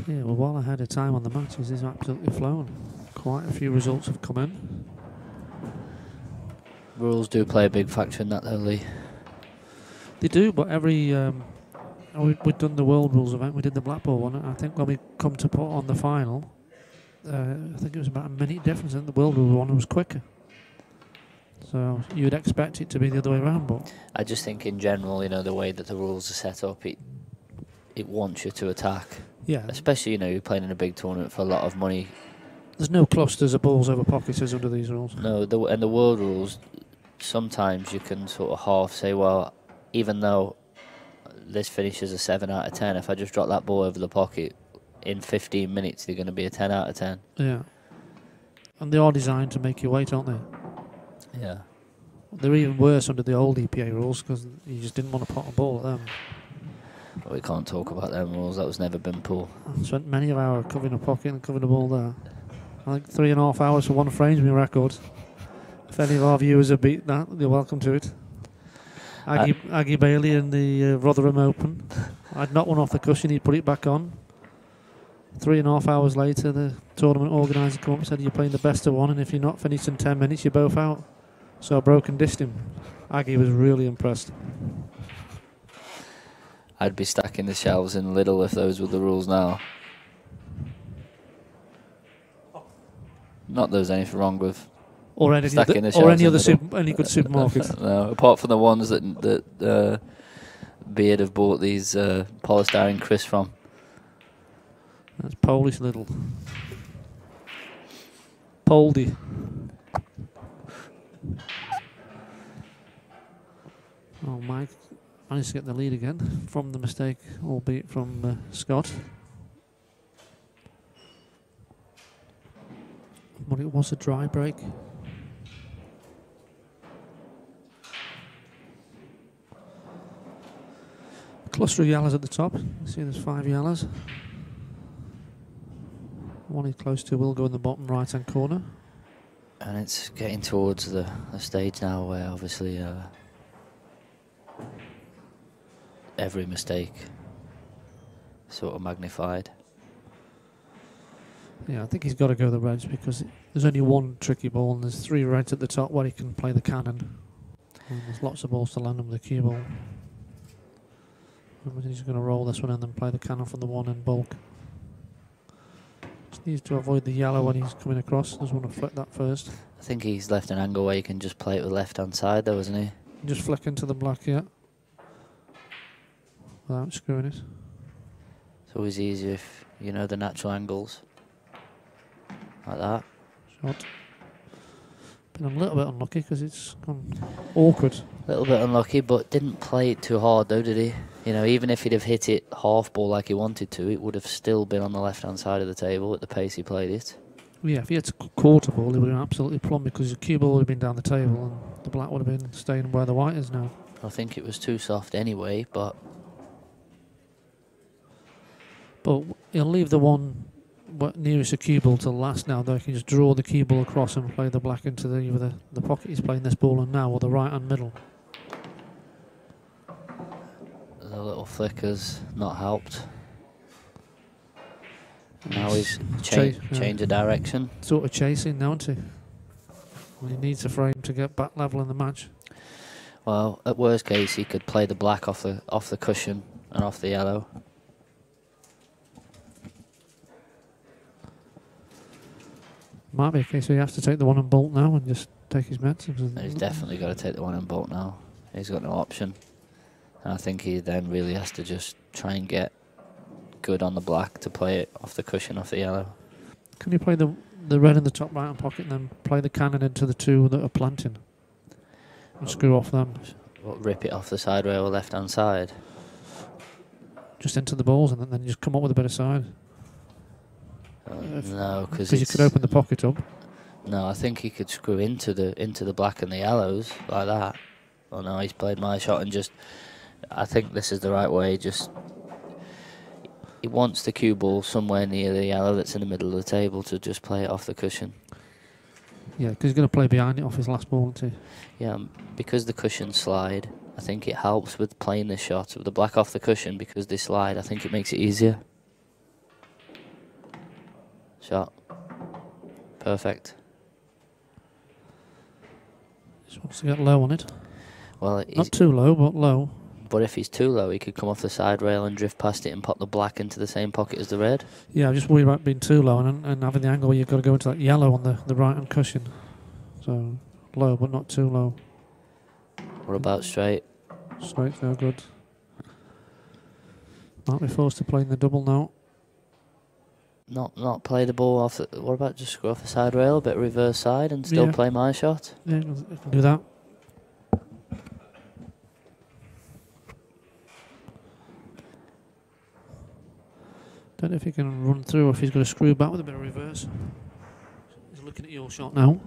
Yeah, well, while ahead of time on the matches, he's absolutely flown. Quite a few results have come in. Rules do play a big factor in that, though, Lee. They do, but every... we'd done the World Rules event, we did the Blackpool one. I think when we come to put on the final, I think it was about a minute difference. I think the World Rule one was quicker. So you'd expect it to be the other way around, but... I just think in general, you know, the way that the rules are set up, it wants you to attack. Yeah. Especially, you know, you're playing in a big tournament for a lot of money. There's no clusters of balls over pocketers under these rules. No, and the world rules, sometimes you can sort of half say, well, even though this finishes a 7 out of 10, if I just drop that ball over the pocket, in 15 minutes they're going to be a 10 out of 10. Yeah. And they are designed to make you wait, aren't they? Yeah. They're even worse under the old EPA rules because you just didn't want to pot a ball at them. But we can't talk about them rules. That was never been pulled. I spent many of hours covering a pocket and covering a ball there. I think 3.5 hours for one frame's my record. If any of our viewers have beat that, you're welcome to it. Aggie Bailey in the Rotherham Open. I'd knocked one off the cushion, he'd put it back on. 3.5 hours later, the tournament organiser came up and said, you're playing the best of one, and if you're not finished in 10 minutes, you're both out. So I broke and dissed him. Aggie was really impressed. I'd be stacking the shelves in Lidl if those were the rules now. Not there's anything wrong with or any stacking other, the shelves any good supermarket. No, apart from the ones that Beard have bought these polystyrene crisps from. That's Polish Lidl. Poldy. Oh, Mike managed to get the lead again from the mistake, albeit from Scott. But it was a dry break. Cluster of yellows at the top. You see there's 5 yellows. One he's close to will go in the bottom right hand corner. And it's getting towards the stage now where obviously every mistake sort of magnified. Yeah, I think he's got to go the reds because there's only one tricky ball and there's 3 reds at the top where he can play the cannon. And there's lots of balls to land him with the cue ball. He's going to roll this one and then play the cannon from the one in bulk. Just needs to avoid the yellow when he's coming across. Doesn't want to flick that first. I think he's left an angle where he can just play it with the left hand side though, isn't he? Just flick into the black, yeah. Without screwing it. It's always easier if you know the natural angles. Like that. Shot. Been a little bit unlucky because it's gone awkward. A little bit unlucky, but didn't play it too hard though, did he? You know, even if he'd have hit it half ball like he wanted to, it would have still been on the left-hand side of the table at the pace he played it. Yeah, if he had a quarter ball, he would have been absolutely plumb because the cue ball would have been down the table and the black would have been staying where the white is now. I think it was too soft anyway, but he'll leave the one nearest the cue ball till last now, though he can just draw the cue ball across and play the black into either the pocket he's playing this ball in now or the right and middle. The little flickers not helped. Now he's changed the direction. Sort of chasing now, isn't he? Well, he needs a frame to get back level in the match. Well, at worst case, he could play the black off the cushion and off the yellow. Might be a case where he has to take the one and bolt now and just take his meds. He's definitely got to take the one and bolt now. He's got no option. And I think he then really has to just try and get good on the black to play it off the cushion, off the yellow. Can you play the red in the top right hand pocket and then play the cannon into the 2 that are planting? And screw off them. What, rip it off the side rail or left hand side? Just into the balls and then just come up with a bit of side. No, because you could open the pocket up. No, I think he could screw into the black and the yellows like that. Oh no, he's played my shot and just. I think this is the right way. Just he wants the cue ball somewhere near the yellow that's in the middle of the table to just play it off the cushion. Yeah, because he's going to play behind it off his last ball, isn't he? Yeah, because the cushions slide, I think it helps with playing this shot with the black off the cushion because they slide. I think it makes it easier. shot. Perfect. Just wants to get low on it. Well, not too low, but low. But if he's too low, he could come off the side rail and drift past it and pop the black into the same pocket as the red. Yeah, I'm just worried about being too low and having the angle where you've got to go into that yellow on the right-hand cushion. So, low, but not too low. What about straight? Straight's no good. Might be forced to play in the double now. Not play the ball off. What about just go off the side rail, a bit reverse side, and still play my shot? Yeah, I can do that. Don't know if he can run through or if he's going to screw back with a bit of reverse. He's looking at your shot now.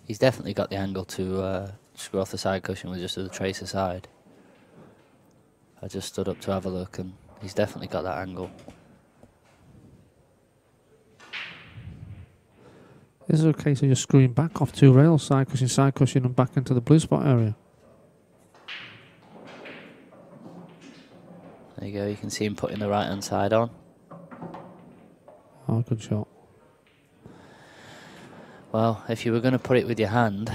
He's definitely got the angle to screw off the side cushion with just a tracer side. I just stood up to have a look, and he's definitely got that angle. This is a case of just screwing back off 2 rails, side cushion, and back into the blue spot area. There you go, you can see him putting the right hand side on. Oh, good shot. Well, if you were going to put it with your hand,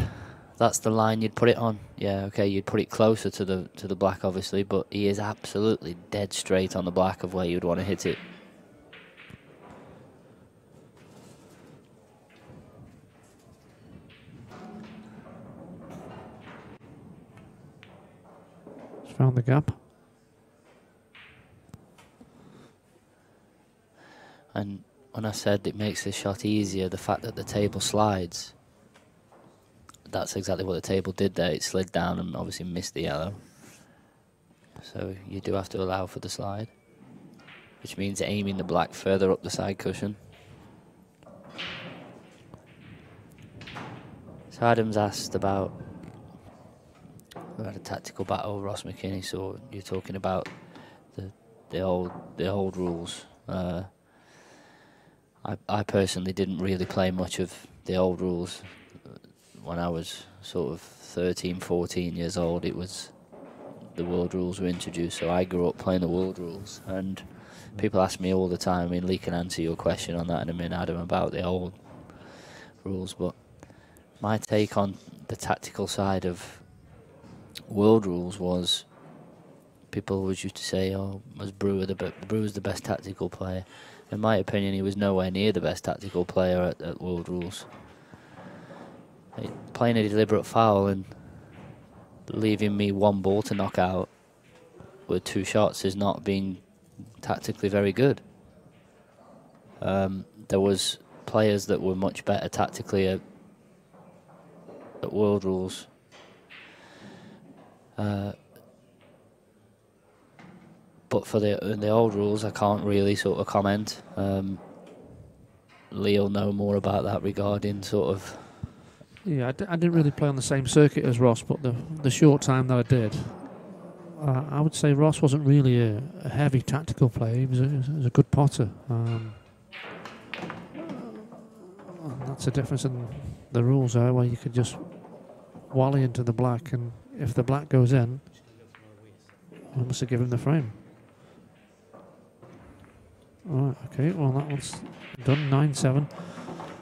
that's the line you'd put it on. Yeah, okay, you'd put it closer to the black, obviously, but he is absolutely dead straight on the black of where you'd want to hit it. Just found the gap. And when I said it makes this shot easier, the fact that the table slides, that's exactly what the table did there. It slid down and obviously missed the yellow. So you do have to allow for the slide, which means aiming the black further up the side cushion. So Adam's asked about we had a tactical battle, Ross McKinney, so you're talking about the old rules. I personally didn't really play much of the old rules when I was sort of 13, 14 years old. It was the world rules were introduced, so I grew up playing the world rules. And people ask me all the time, I mean, Lee can answer your question on that in a minute, Adam, about the old rules, but my take on the tactical side of world rules was people always used to say, oh, was Brewer's the best tactical player. In my opinion, he was nowhere near the best tactical player at World Rules. Playing a deliberate foul and leaving me 1 ball to knock out with 2 shots is not being tactically very good. There was players that were much better tactically at World Rules. But for the old rules, I can't really sort of comment. Lee will know more about that regarding sort of... Yeah, I didn't really play on the same circuit as Ross, but the short time that I did, I would say Ross wasn't really a heavy tactical player. He was a good potter. That's the difference in the rules there, where you could just volley into the black, and if the black goes in, I must have given him the frame. Alright, okay, well that one's done, 9-7.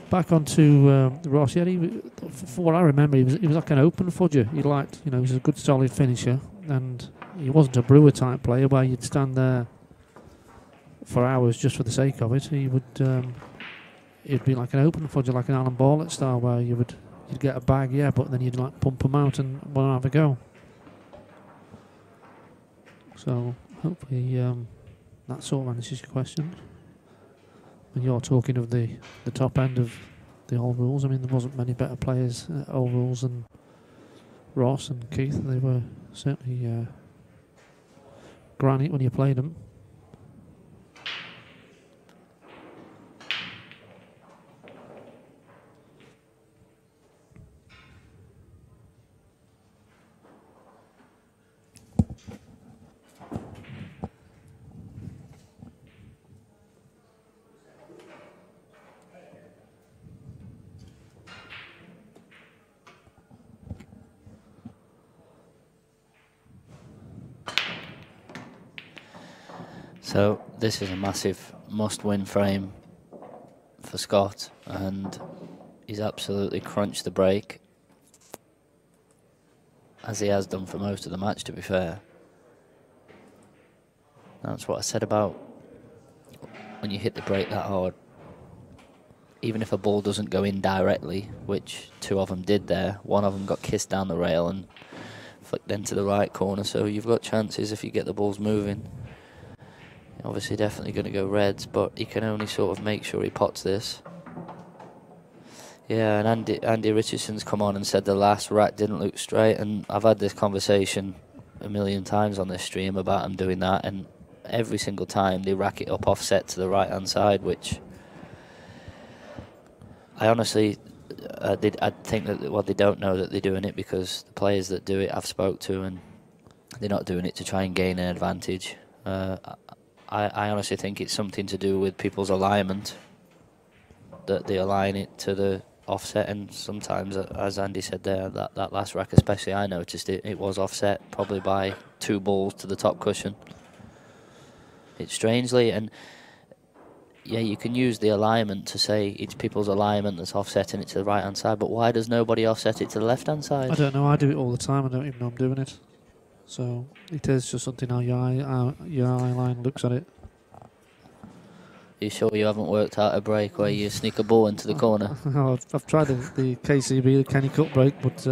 Back onto Ross. Yeah, for what I remember, he was like an open fudger. He liked, he was a good solid finisher, and he wasn't a Brewer type player where you'd stand there for hours just for the sake of it. He would, it'd be like an open fudger, like an Alan Ballett style, where you'd get a bag, yeah, but then you'd like pump them out and want to have a go. So hopefully that sort of answers your question. And you're talking of the top end of the old rules. I mean, there wasn't many better players at old rules than Ross and Keith. They were certainly granite when you played them. So this is a massive must-win frame for Scott, and he's absolutely crunched the break, as he has done for most of the match, to be fair. That's what I said about when you hit the break that hard. Even if a ball doesn't go in directly, which two of them did there, one of them got kissed down the rail and flicked into the right corner, so you've got chances if you get the balls moving. Obviously definitely going to go reds, but he can only sort of make sure he pots this. Yeah, and Andy Richardson's come on and said the last rack didn't look straight, and I've had this conversation a million times on this stream about him doing that, and every single time they rack it up offset to the right hand side, which I honestly I think that they don't know that they're doing it, because the players that do it I've spoke to, and they're not doing it to try and gain an advantage. I honestly think it's something to do with people's alignment, that they align it to the offset, and sometimes, as Andy said there, that last rack especially, I noticed it was offset probably by 2 balls to the top cushion. It's strangely, and yeah, you can use the alignment to say it's people's alignment that's offsetting it to the right hand side, but why does nobody offset it to the left hand side? I don't know, I do it all the time, I don't even know I'm doing it. So it is just something how your eye line looks at it. You sure you haven't worked out a break where you sneak a ball into the corner? I've tried the KCB, the Kenny Cup break, but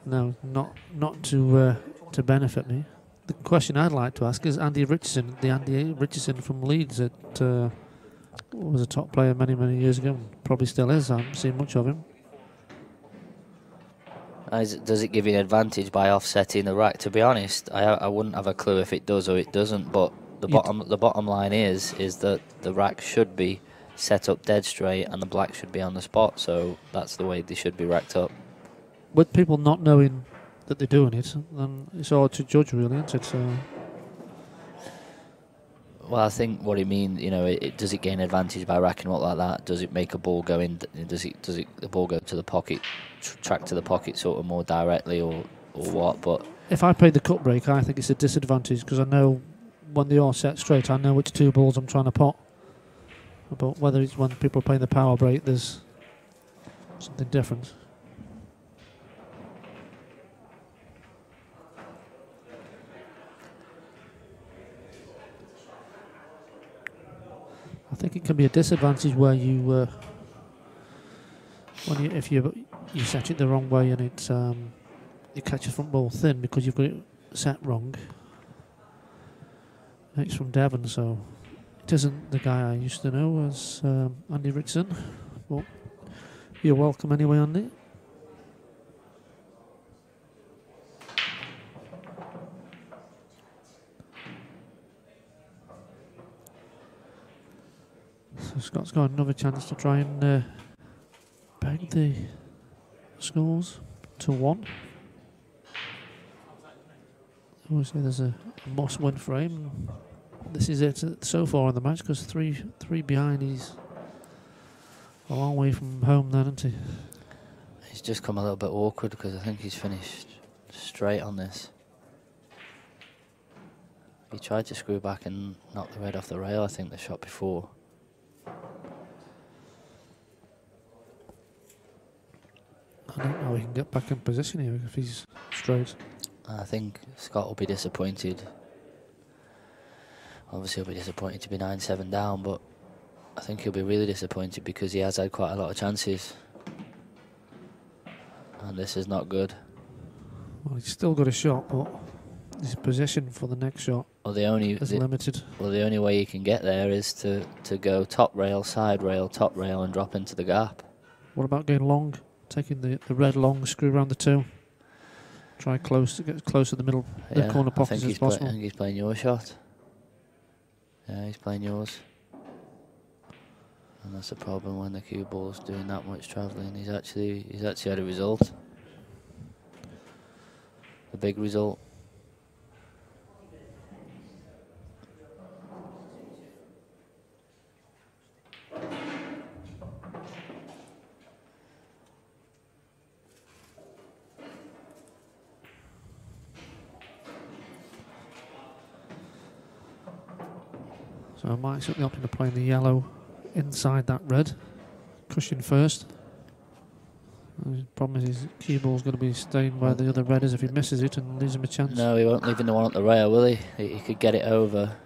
no, not to benefit me. The question I'd like to ask is Andy Richardson, the Andy Richardson from Leeds, that was a top player many years ago, probably still is. I haven't seen much of him. Does it give you an advantage by offsetting the rack? To be honest, I wouldn't have a clue if it does or it doesn't, but the bottom line is that the rack should be set up dead straight and the black should be on the spot, so that's the way they should be racked up. With people not knowing that they're doing it, then it's hard to judge, really, isn't it? So. Well, I think what he means, does it gain advantage by racking up like that? Does it make a ball go in? Does the ball go to the pocket, track to the pocket sort of more directly, or what? But if I played the cut break, I think it's a disadvantage, because I know when they are set straight, I know which 2 balls I'm trying to pot. But whether it's when people are playing the power break, there's something different. I think it can be a disadvantage where you, if you set it the wrong way and it you catch a front ball thin because you've got it set wrong. It's from Devon, so it isn't the guy I used to know as Andy Richardson. But you're welcome anyway, Andy. So Scott's got another chance to try and beg the scores to 1. Obviously there's a must-win frame. This is it so far in the match, because three behind, he's a long way from home then, isn't he? He's just come a little bit awkward because I think he's finished straight on this. He tried to screw back and knock the red off the rail, I think, the shot before. I don't know how he can get back in position here if he's straight. I think Scott will be disappointed. Obviously he'll be disappointed to be 9-7 down, but I think he'll be really disappointed because he has had quite a lot of chances. And this is not good. Well, he's still got a shot, but his position for the next shot is limited. Well, the only way you can get there is to go top rail, top rail, and drop into the gap. What about going long? Taking the red long, screw around the 2. Try to get close to the middle, the corner pockets as possible. I think he's playing your shot. Yeah, he's playing yours. And that's the problem when the cue ball's doing that much travelling. He's actually had a result. A big result. So Mike's at the option of playing the yellow inside that red. Cushion first. The problem is his cue ball's going to be staying where the other red is if he misses it and leaves him a chance. No, he won't leave him the one at the rail, will he? He could get it over.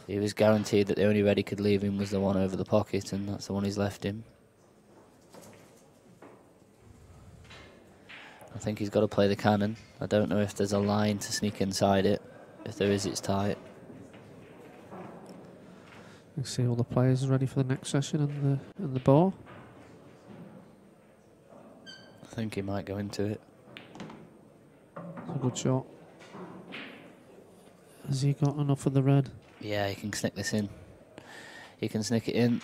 He was guaranteed that the only red he could leave him was the one over the pocket, and that's the one he's left him. I think he's got to play the cannon. I don't know if there's a line to sneak inside it. If there is, it's tight. You see all the players ready for the next session and the ball. I think he might go into it. It's a good shot. Has he got enough of the red? Yeah, he can snick this in. He can snick it in.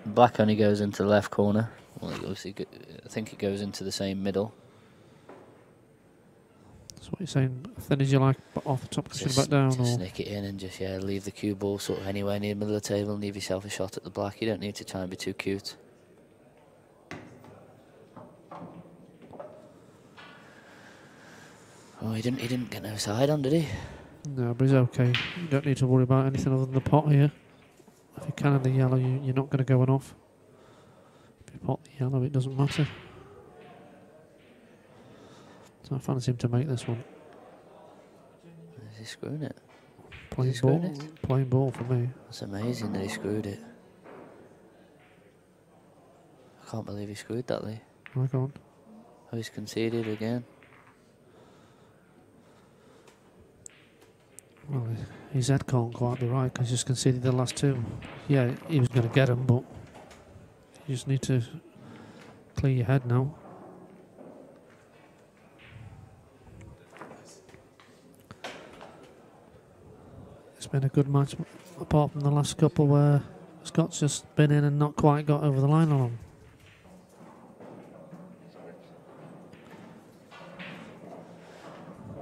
Black only goes into the left corner. Well, I think it goes into the same middle. That's what you're saying. Thin as you like, but off the top, cushion back down, just or snick it in and just leave the cue ball sort of anywhere near the middle of the table and leave yourself a shot at the black. You don't need to try and be too cute. Oh, he didn't get no side on, did he? no, but he's okay. You don't need to worry about anything other than the pot here. If you can in the yellow, you're not going to go off. If you pot the yellow, it doesn't matter. So I fancy him to make this one. Is he screwing it? Plain ball for me. That's amazing that he screwed it. I can't believe he screwed that, Lee. Oh, go on. Oh, he's conceded again. Well, his head can't quite be right because he's just conceded the last two. Yeah, he was going to get them, but you just need to clear your head now. It's been a good match, apart from the last couple where Scott's just been in and not quite got over the line on them.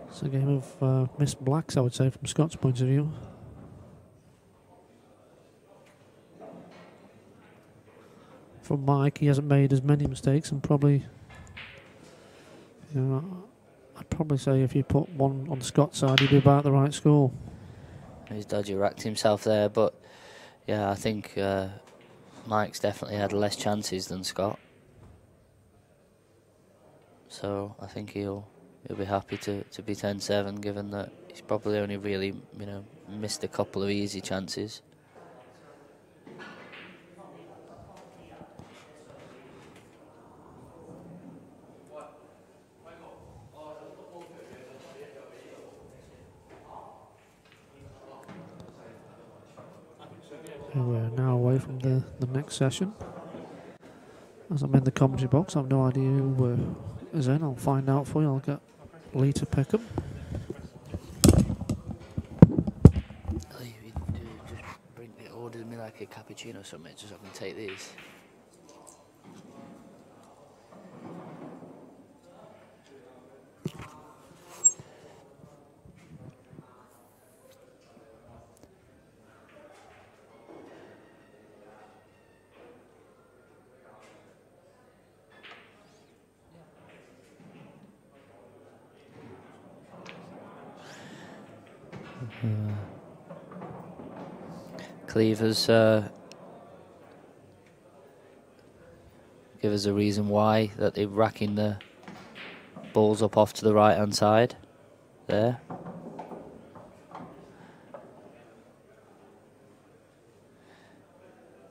It's a game of missed blacks, I would say, from Scott's point of view. From Mike, he hasn't made as many mistakes, and probably, I'd probably say if you put one on Scott's side, he'd be about the right score. He's dodgy racked himself there, but yeah, I think Mike's definitely had less chances than Scott. So I think he'll be happy to be 10-7, given that he's probably only really, missed a couple of easy chances. We're now away from the next session. As I'm in the commentary box, I have no idea who is in. I'll find out for you. I'll get Lee to pick him. Just order me like a cappuccino or something, just so I can take these. Cleavers give us a reason why that they're racking the balls up off to the right hand side there.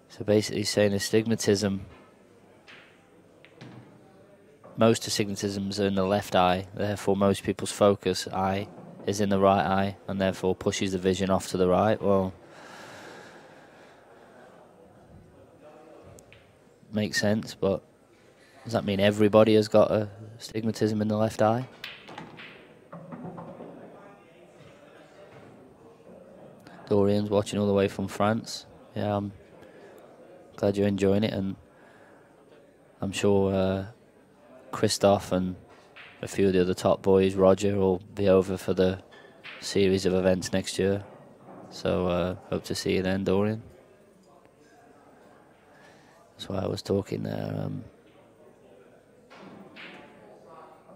So basically saying astigmatism, most astigmatisms are in the left eye, therefore most people's focus eye is in the right eye and therefore pushes the vision off to the right. Well, makes sense, but does that mean everybody has got a astigmatism in the left eye? Dorian's watching all the way from France. Yeah, I'm glad you're enjoying it, and I'm sure Christoph and a few of the other top boys, Roger, will be over for the series of events next year. So hope to see you then, Dorian. That's why I was talking there.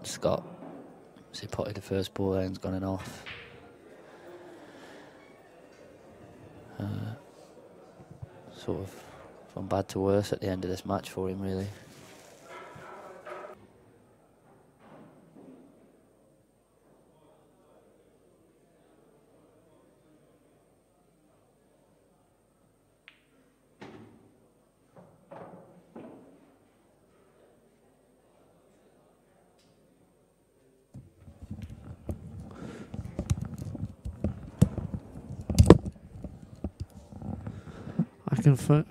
Scott, as he potted the first ball there and's gone in off. sort of from bad to worse at the end of this match for him, really.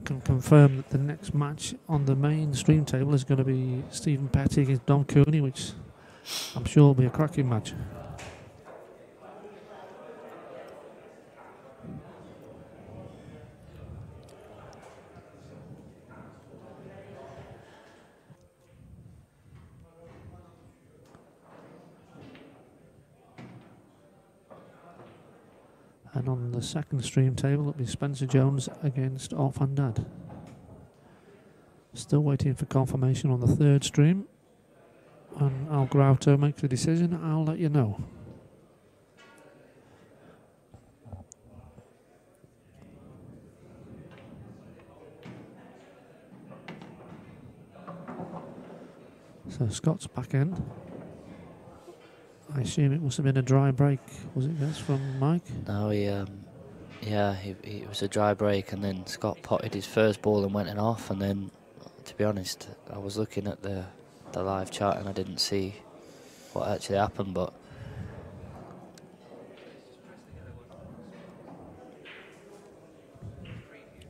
Can confirm that the next match on the main stream table is going to be Stephen Petty against Don Cooney, which I'm sure will be a cracking match. And on the second stream table, it'll be Spencer Jones against Orphan Dad. Still waiting for confirmation on the third stream. And Al Grauto makes a decision, I'll let you know. So Scott's back in. I assume it must have been a dry break, was it, guys, from Mike? No, it was a dry break, and then Scott potted his first ball and went it off, and then, to be honest, I was looking at the live chat and I didn't see what actually happened, but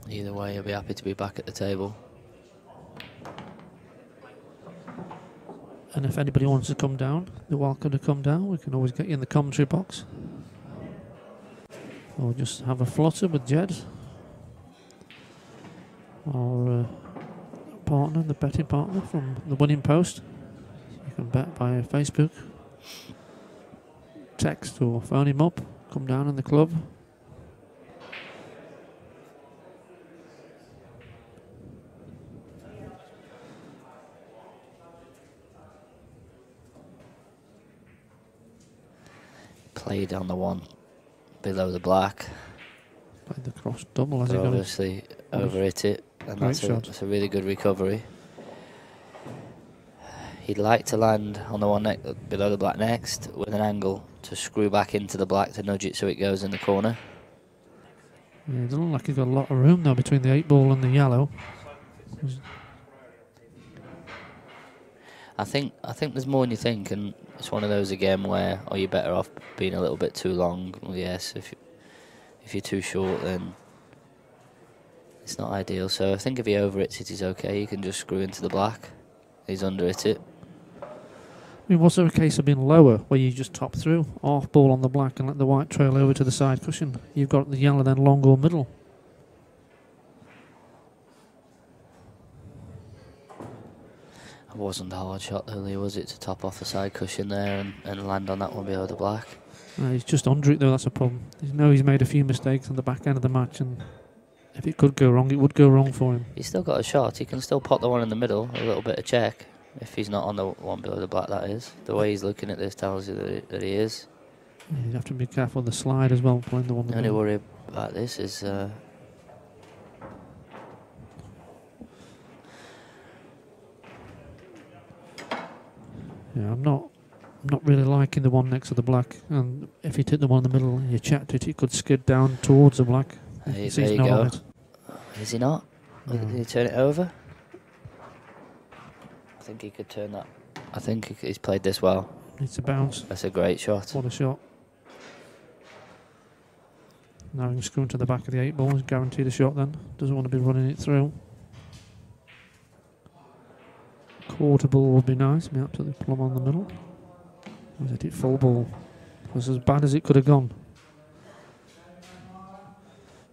either way, I'll be happy to be back at the table. And if anybody wants to come down, they're welcome to come down. We can always get you in the commentary box. Or just have a flutter with Jed. Or partner, the betting partner from the winning post. You can bet by Facebook. Text or phone him up. Come down in the club. Played on the one below the black. Played the cross double as he got obviously over hit it, and that's a really good recovery. He'd like to land on the one below the black next with an angle to screw back into the black to nudge it so it goes in the corner. Yeah, it doesn't look like he's got a lot of room though between the 8 ball and the yellow. I think there's more than you think, and it's one of those again where you're better off being a little bit too long. Well, yes, if you're too short, then it's not ideal. So I think if he over hits it, he's okay. He can just screw into the black. He's under hit it. I mean, was there a case of being lower where you just top through, off ball on the black and let the white trail over to the side cushion? You've got the yellow then long or middle. It wasn't a hard shot though, Lee, was it, to top off the side cushion there and land on that one below the black? He's just under it though, that's a problem. You know he's made a few mistakes on the back end of the match, and if it could go wrong, it would go wrong for him. He's still got a shot. He can still pot the one in the middle, a little bit of check, if he's not on the one below the black, that is. The way he's looking at this tells you that he is. Yeah, you'd have to be careful with the slide as well, playing the one. The only worry about this is yeah, I'm not really liking the one next to the black, and if you hit the one in the middle and you checked it, it could skid down towards the black. There you go. Is he not? No. Did he turn it over? I think he could turn that. I think he's played this well. Needs to bounce. That's a great shot. What a shot. Now he can screw into the back of the 8 ball. He's guaranteed a shot then. Doesn't want to be running it through. Quarter ball would be nice. Be up to the plumb on the middle. Was it full ball? It was as bad as it could have gone.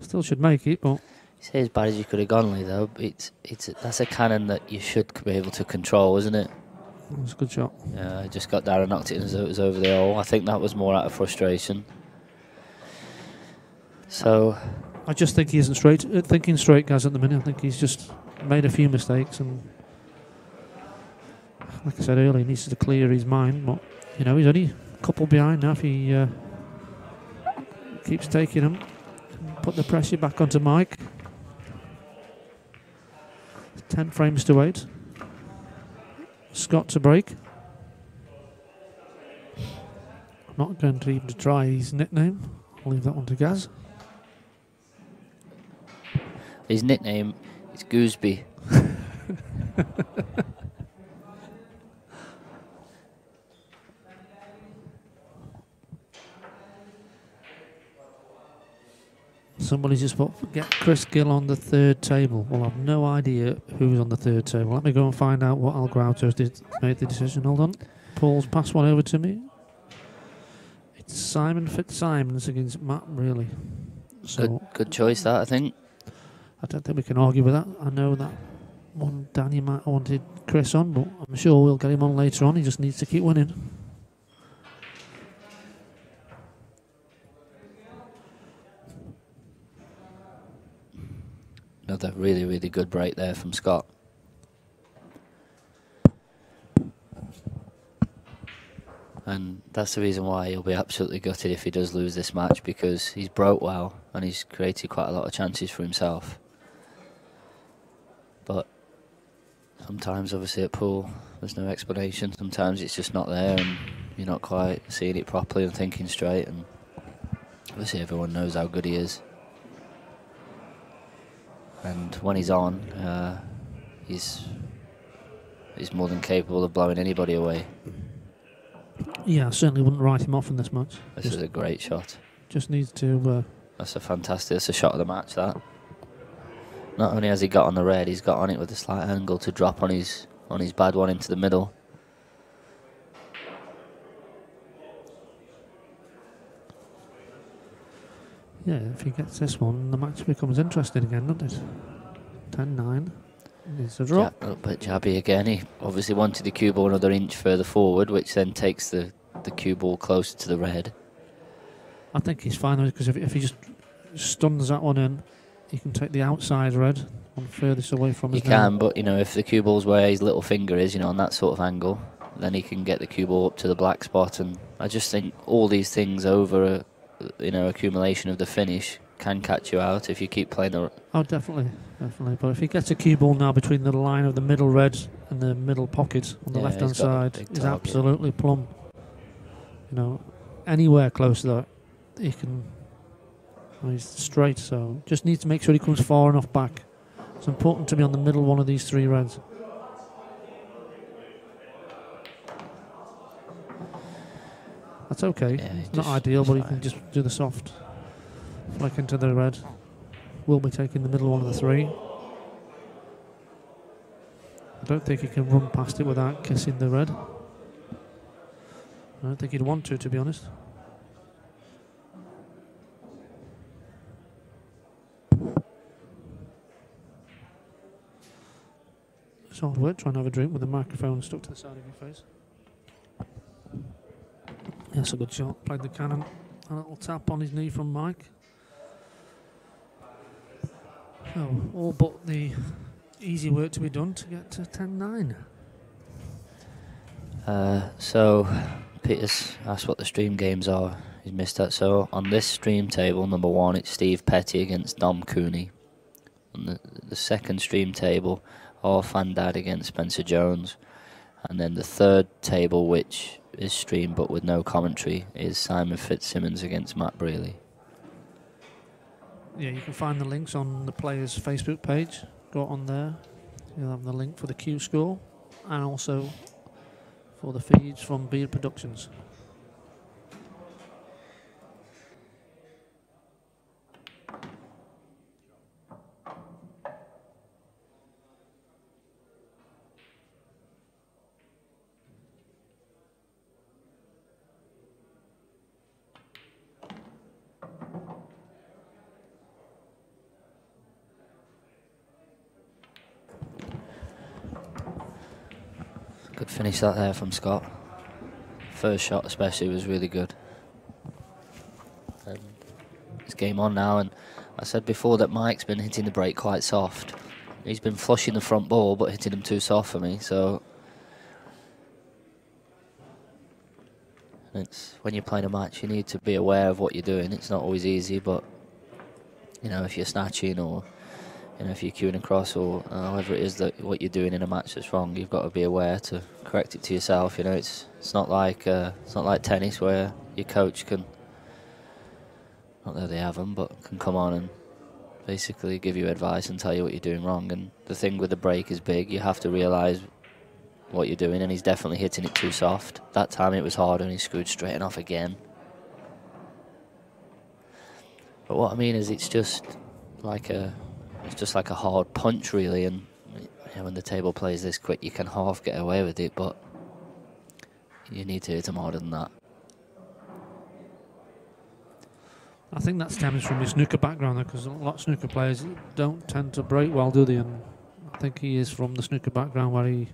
Still should make it, but... You say as bad as you could have gone, Lee, though. That's a cannon that you should be able to control, isn't it? That was a good shot. Yeah, I just got there and knocked it in as it was over the hole. I think that was more out of frustration. So... I just think he isn't thinking straight, guys, at the minute. I think he's just made a few mistakes, and... like I said earlier, he needs to clear his mind, but, you know, he's only a couple behind now if he keeps taking them. put the pressure back onto Mike. 10 frames to 8. Scott to break. Not going to even try his nickname. I'll leave that one to Gaz. His nickname is Gooseby. Somebody just put, get Chris Gill on the third table. Well, I've no idea who's on the third table. Let me go and find out what Al Grautos made the decision. Hold on. Paul's passed one over to me. It's Simon Fitzsimons against Matt Brearley. So Good choice, that, I think. I don't think we can argue with that. I know that one Danny might have wanted Chris on, but I'm sure we'll get him on later on. He just needs to keep winning. Another really, really good break there from Scott. And that's the reason why he'll be absolutely gutted if he does lose this match, because he's broke well and he's created quite a lot of chances for himself. But sometimes, obviously, at pool, there's no explanation. Sometimes it's just not there and you're not quite seeing it properly and thinking straight. And obviously everyone knows how good he is. And when he's on, he's more than capable of blowing anybody away. Yeah, I certainly wouldn't write him off in this match. This is a great shot. Just needs to... That's a shot of the match, that. Not only has he got on the red, he's got on it with a slight angle to drop on his bad one into the middle. Yeah, if he gets this one, the match becomes interesting again, doesn't it? 10-9. It's a drop. A little bit jabby again. He obviously wanted the cue ball another inch further forward, which then takes the cue ball closer to the red. I think he's fine, because if he just stuns that one in, he can take the outside red one furthest away from his He can, but if the cue ball's where his little finger is, on that sort of angle, then he can get the cue ball up to the black spot. And I just think all these things over accumulation of the finish can catch you out if you keep playing the... Oh, definitely. But if he gets a cue ball now between the line of the middle red and the middle pocket on the left-hand side, he's absolutely plumb. Anywhere close to that, he can... he's straight, so just needs to make sure he comes far enough back. It's important to be on the middle one of these three reds. That's okay. Yeah, it's not ideal, but he can just do the soft flick into the red. Will be taking the middle one of the three. I don't think he can run past it without kissing the red. I don't think he'd want to be honest. It's hard work trying to have a drink with the microphone stuck to the side of your face. That's a good shot. Played the cannon. A little tap on his knee from Mike. So, all but the easy work to be done to get to 10-9. So, Peter's asked what the stream games are. He's missed that. So, on this stream table, number 1, it's Steve Petty against Dom Cooney. On the second stream table, Orphan Dad against Spencer Jones. And then the third table, which is streamed but with no commentary, is Simon Fitzsimmons against Matt Brearley. Yeah, you can find the links on the players' Facebook page. Go on there. You'll have the link for the Q score and also for the feeds from Beard Productions. Good finish that there from Scott. First shot especially was really good. It's game on now, and I said before that Mike's been hitting the break quite soft. He's been flushing the front ball but hitting them too soft for me, so it's when you're playing a match you need to be aware of what you're doing. It's not always easy, but you know, if you're snatching or, you know, if you're queuing across or however it is that what you're doing in a match that's wrong, you've got to be aware to correct it to yourself. You know, it's not like tennis where your coach can, not that they have them, but can come on and basically give you advice and tell you what you're doing wrong. And the thing with the break is big. You have to realise what you're doing, and he's definitely hitting it too soft. That time it was hard and he screwed straight off again. But what I mean is it's just like a hard punch really, and you know, when the table plays this quick you can half get away with it, but you need to hit him harder than that. I think that stems from his snooker background, because a lot of snooker players don't tend to break well, do they? And I think he is from the snooker background where he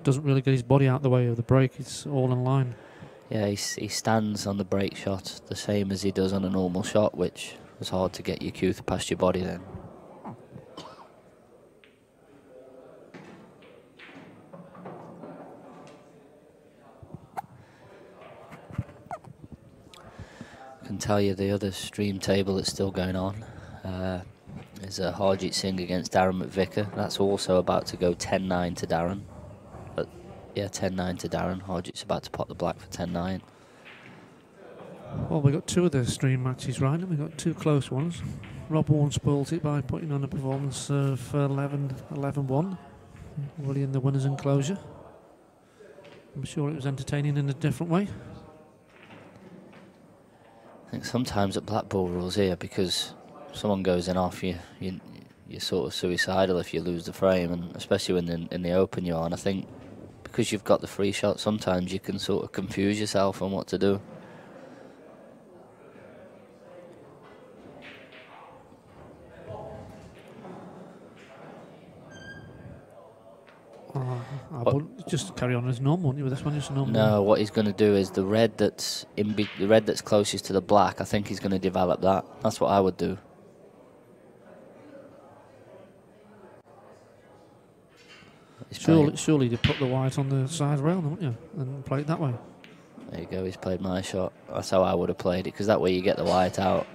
doesn't really get his body out the way of the break. It's all in line. Yeah, he stands on the break shot the same as he does on a normal shot, which was hard to get your cue past your body then. I can tell you the other stream table that's still going on is Harjit Singh against Darren McVicker. That's also about to go 10-9 to Darren. But yeah, 10-9 to Darren. Harjit's about to pot the black for 10-9. Well, we got two of the stream matches right, and we got two close ones. Rob Warren spoilt it by putting on a performance of 11-1, already in the winner's enclosure. I'm sure it was entertaining in a different way. I think sometimes at black ball rules here, because someone goes in off, you're sort of suicidal if you lose the frame, and especially when in the open you're on. I think because you've got the free shot, sometimes you can sort of confuse yourself on what to do. I wouldn't just carry on as normal, wouldn't you? With this one, just normal. No, what he's going to do is the red that's closest to the black. I think he's going to develop that. That's what I would do. Surely you put the white on the side rail, wouldn't you, and play it that way. There you go. He's played my shot. That's how I would have played it, because that way you get the white out.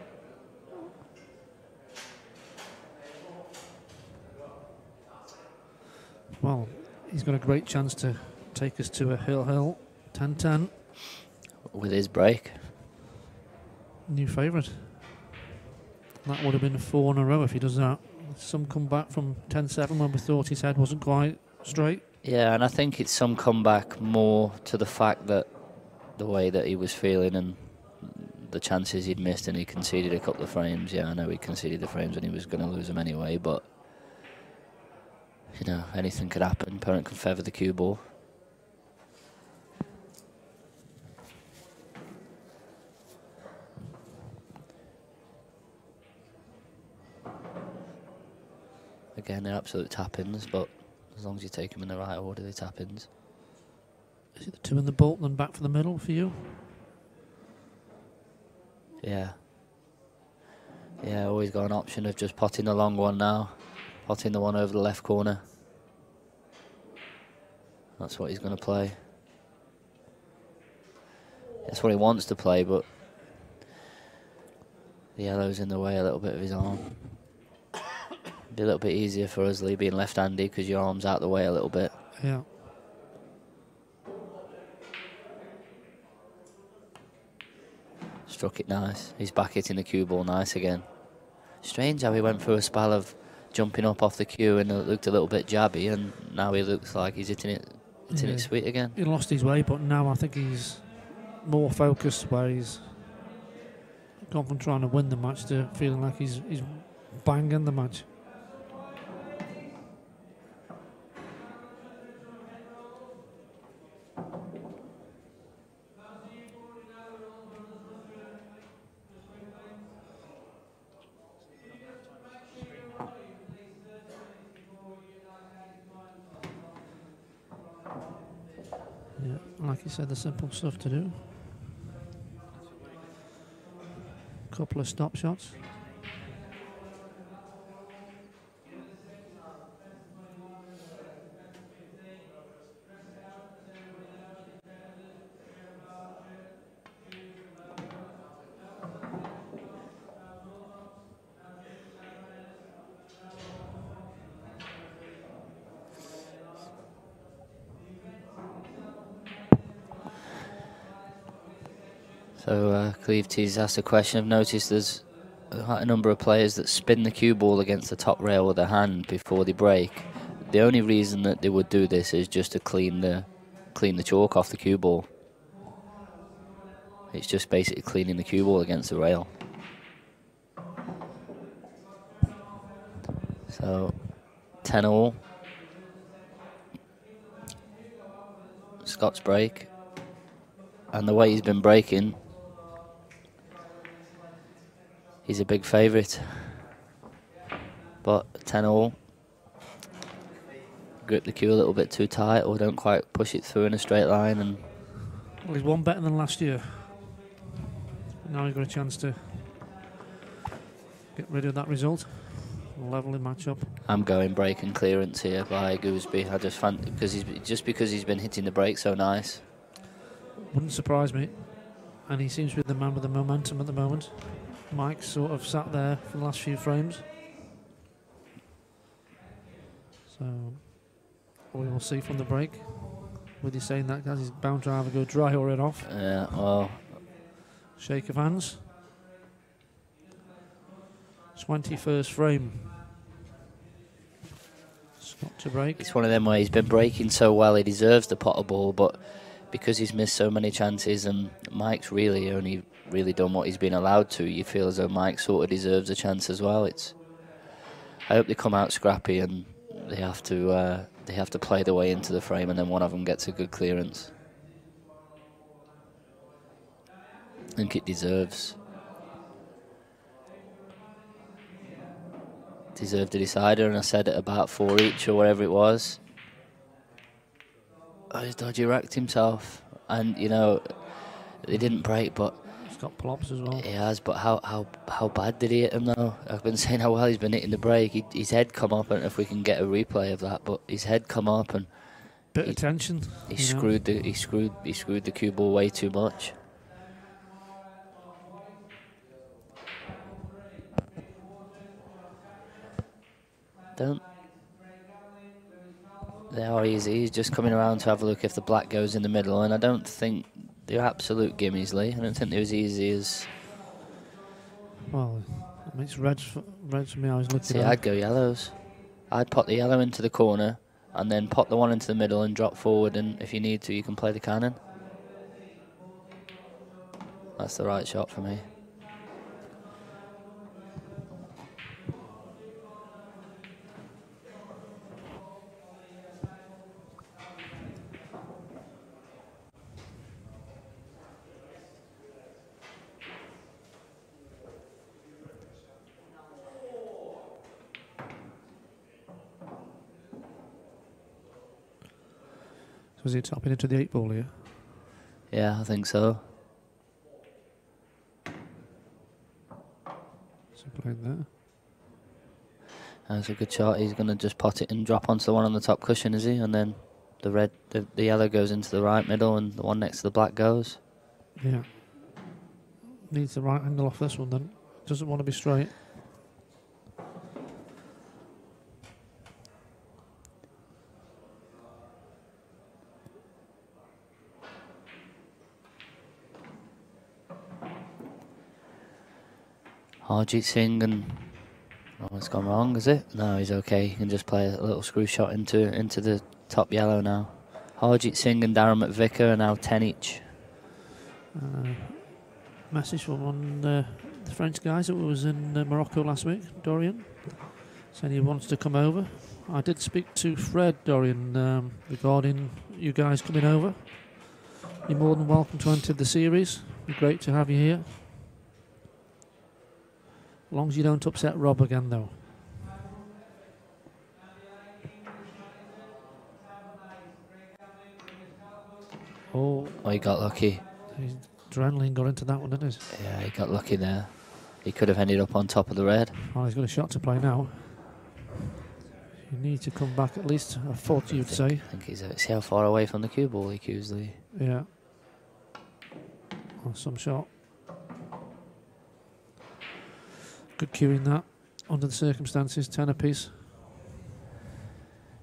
Well, he's got a great chance to take us to a hill 10-10. With his break. New favourite. That would have been 4 in a row if he does that. Some comeback from 10-7 when we thought his head wasn't quite straight. Yeah, and I think it's some comeback more to the fact that the way that he was feeling and the chances he'd missed, and he conceded a couple of frames. Yeah, I know he conceded the frames and he was going to lose them anyway, but you know, anything could happen. Opponent can feather the cue ball. Again, they're absolute tap-ins, but as long as you take them in the right order, they're tap-ins. Is it the 2 in the bolt and then back for the middle for you? Yeah. Yeah, always got an option of just potting the long one now. Potting the one over the left corner. That's what he's going to play. That's what he wants to play, but the yellow's in the way a little bit of his arm. Be a little bit easier for us, Lee, being left-handed, because your arm's out the way a little bit. Yeah. Struck it nice. He's back hitting the cue ball nice again. Strange how he went through a spell of jumping up off the cue and it looked a little bit jabby, and now he looks like he's hitting it sweet again. He lost his way, but now I think he's more focused, where he's gone from trying to win the match to feeling like he's banging the match. Yeah, like you said, the simple stuff to do. Couple of stop shots. So Cleve T's asked a question. I've noticed there's quite a number of players that spin the cue ball against the top rail with their hand before they break. The only reason that they would do this is just to clean the chalk off the cue ball. It's just basically cleaning the cue ball against the rail. So 10-all. Scott's break. And the way he's been breaking, he's a big favourite. But 10-all. Grip the cue a little bit too tight or don't quite push it through in a straight line. And well, he's won better than last year. Now he's got a chance to get rid of that result. Level the match up. I'm going break and clearance here by Gooseby. I just fancy because he's been hitting the break so nice. Wouldn't surprise me. And he seems to be the man with the momentum at the moment. Mike's sort of sat there for the last few frames. So we will see from the break. With you saying that, guys, he's bound to either go dry or red off. Yeah, well. Shake of hands. 21st frame. Scott to break. It's one of them where he's been breaking so well he deserves the pot of ball, but because he's missed so many chances and Mike's really only done what he's been allowed to, you feel as though Mike sort of deserves a chance as well. I hope they come out scrappy and they have to play their way into the frame and then one of them gets a good clearance. I think it deserved a decider, and I said it about 4 each or whatever it was. Oh, he's dodgy wrecked himself, and you know they didn't break, but he's got plops as well. He has, but how bad did he hit him though? I've been saying how well he's been hitting the break. His head come up, I don't know if we can get a replay of that, but his head come up and bit of tension. He screwed the cue ball way too much. They are easy. He's just coming around to have a look if the black goes in the middle, and I don't think they're absolute gimmies, Lee. I don't think they're as easy as. Well, it makes reds for me. I was looking. See, I'd go yellows. I'd pop the yellow into the corner, and then pop the one into the middle and drop forward. And if you need to, you can play the cannon. That's the right shot for me. Was he tapping into the 8 ball here? Yeah, I think so. So playing there. That's a good shot. He's going to just pot it and drop onto the one on the top cushion, is he? And then the yellow goes into the right middle and the one next to the black goes. Yeah. Needs the right angle off this one then. Doesn't want to be straight. Harjeet Singh and oh, it's gone wrong, is it? No, he's okay. He can just play a little screw shot into the top yellow now. Harjeet Singh and Darren McVicker are now 10 each. Message from one the French guys that was in Morocco last week, Dorian, saying he wants to come over. I did speak to Fred, Dorian, regarding you guys coming over. You're more than welcome to enter the series. It'd be great to have you here. As long as you don't upset Rob again, though. Oh, he got lucky. His adrenaline got into that one, didn't it? Yeah, he got lucky there. He could have ended up on top of the red. Well, he's got a shot to play now. You need to come back at least a 40, you'd say. I think he's. See how far away from the cue ball he cues, Lee. Yeah. Oh, some shot. Good cueing that under the circumstances, 10 apiece.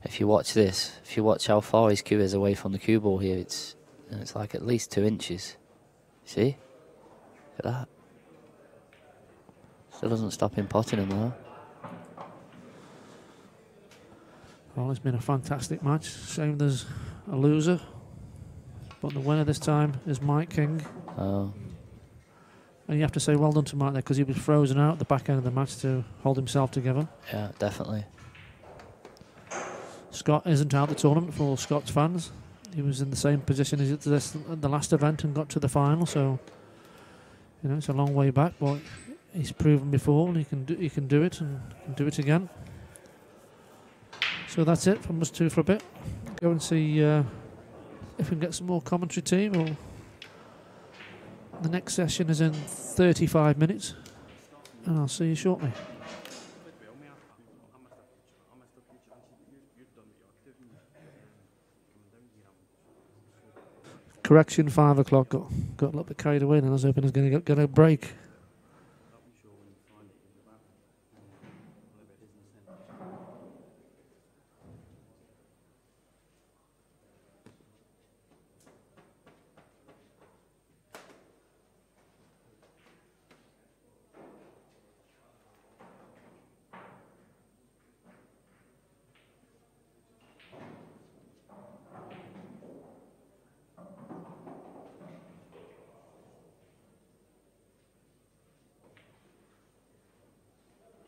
If you watch this, if you watch how far his cue is away from the cue ball here, it's like at least 2 inches. See? Look at that. Still doesn't stop him potting him though. Well, it's been a fantastic match. Shame there's a loser, but the winner this time is Mike King. Oh. And you have to say well done to Mike there, because he was frozen out at the back end of the match to hold himself together. Yeah, definitely. Scott isn't out the tournament for all Scott's fans. He was in the same position as at the last event and got to the final, so you know it's a long way back, but he's proven before and he can do it and can do it again. So that's it from us two for a bit. Go and see if we can get some more commentary team. Or the next session is in 35 minutes, and I'll see you shortly. Correction, 5 o'clock. Got a little bit carried away, and I was hoping it was going to break.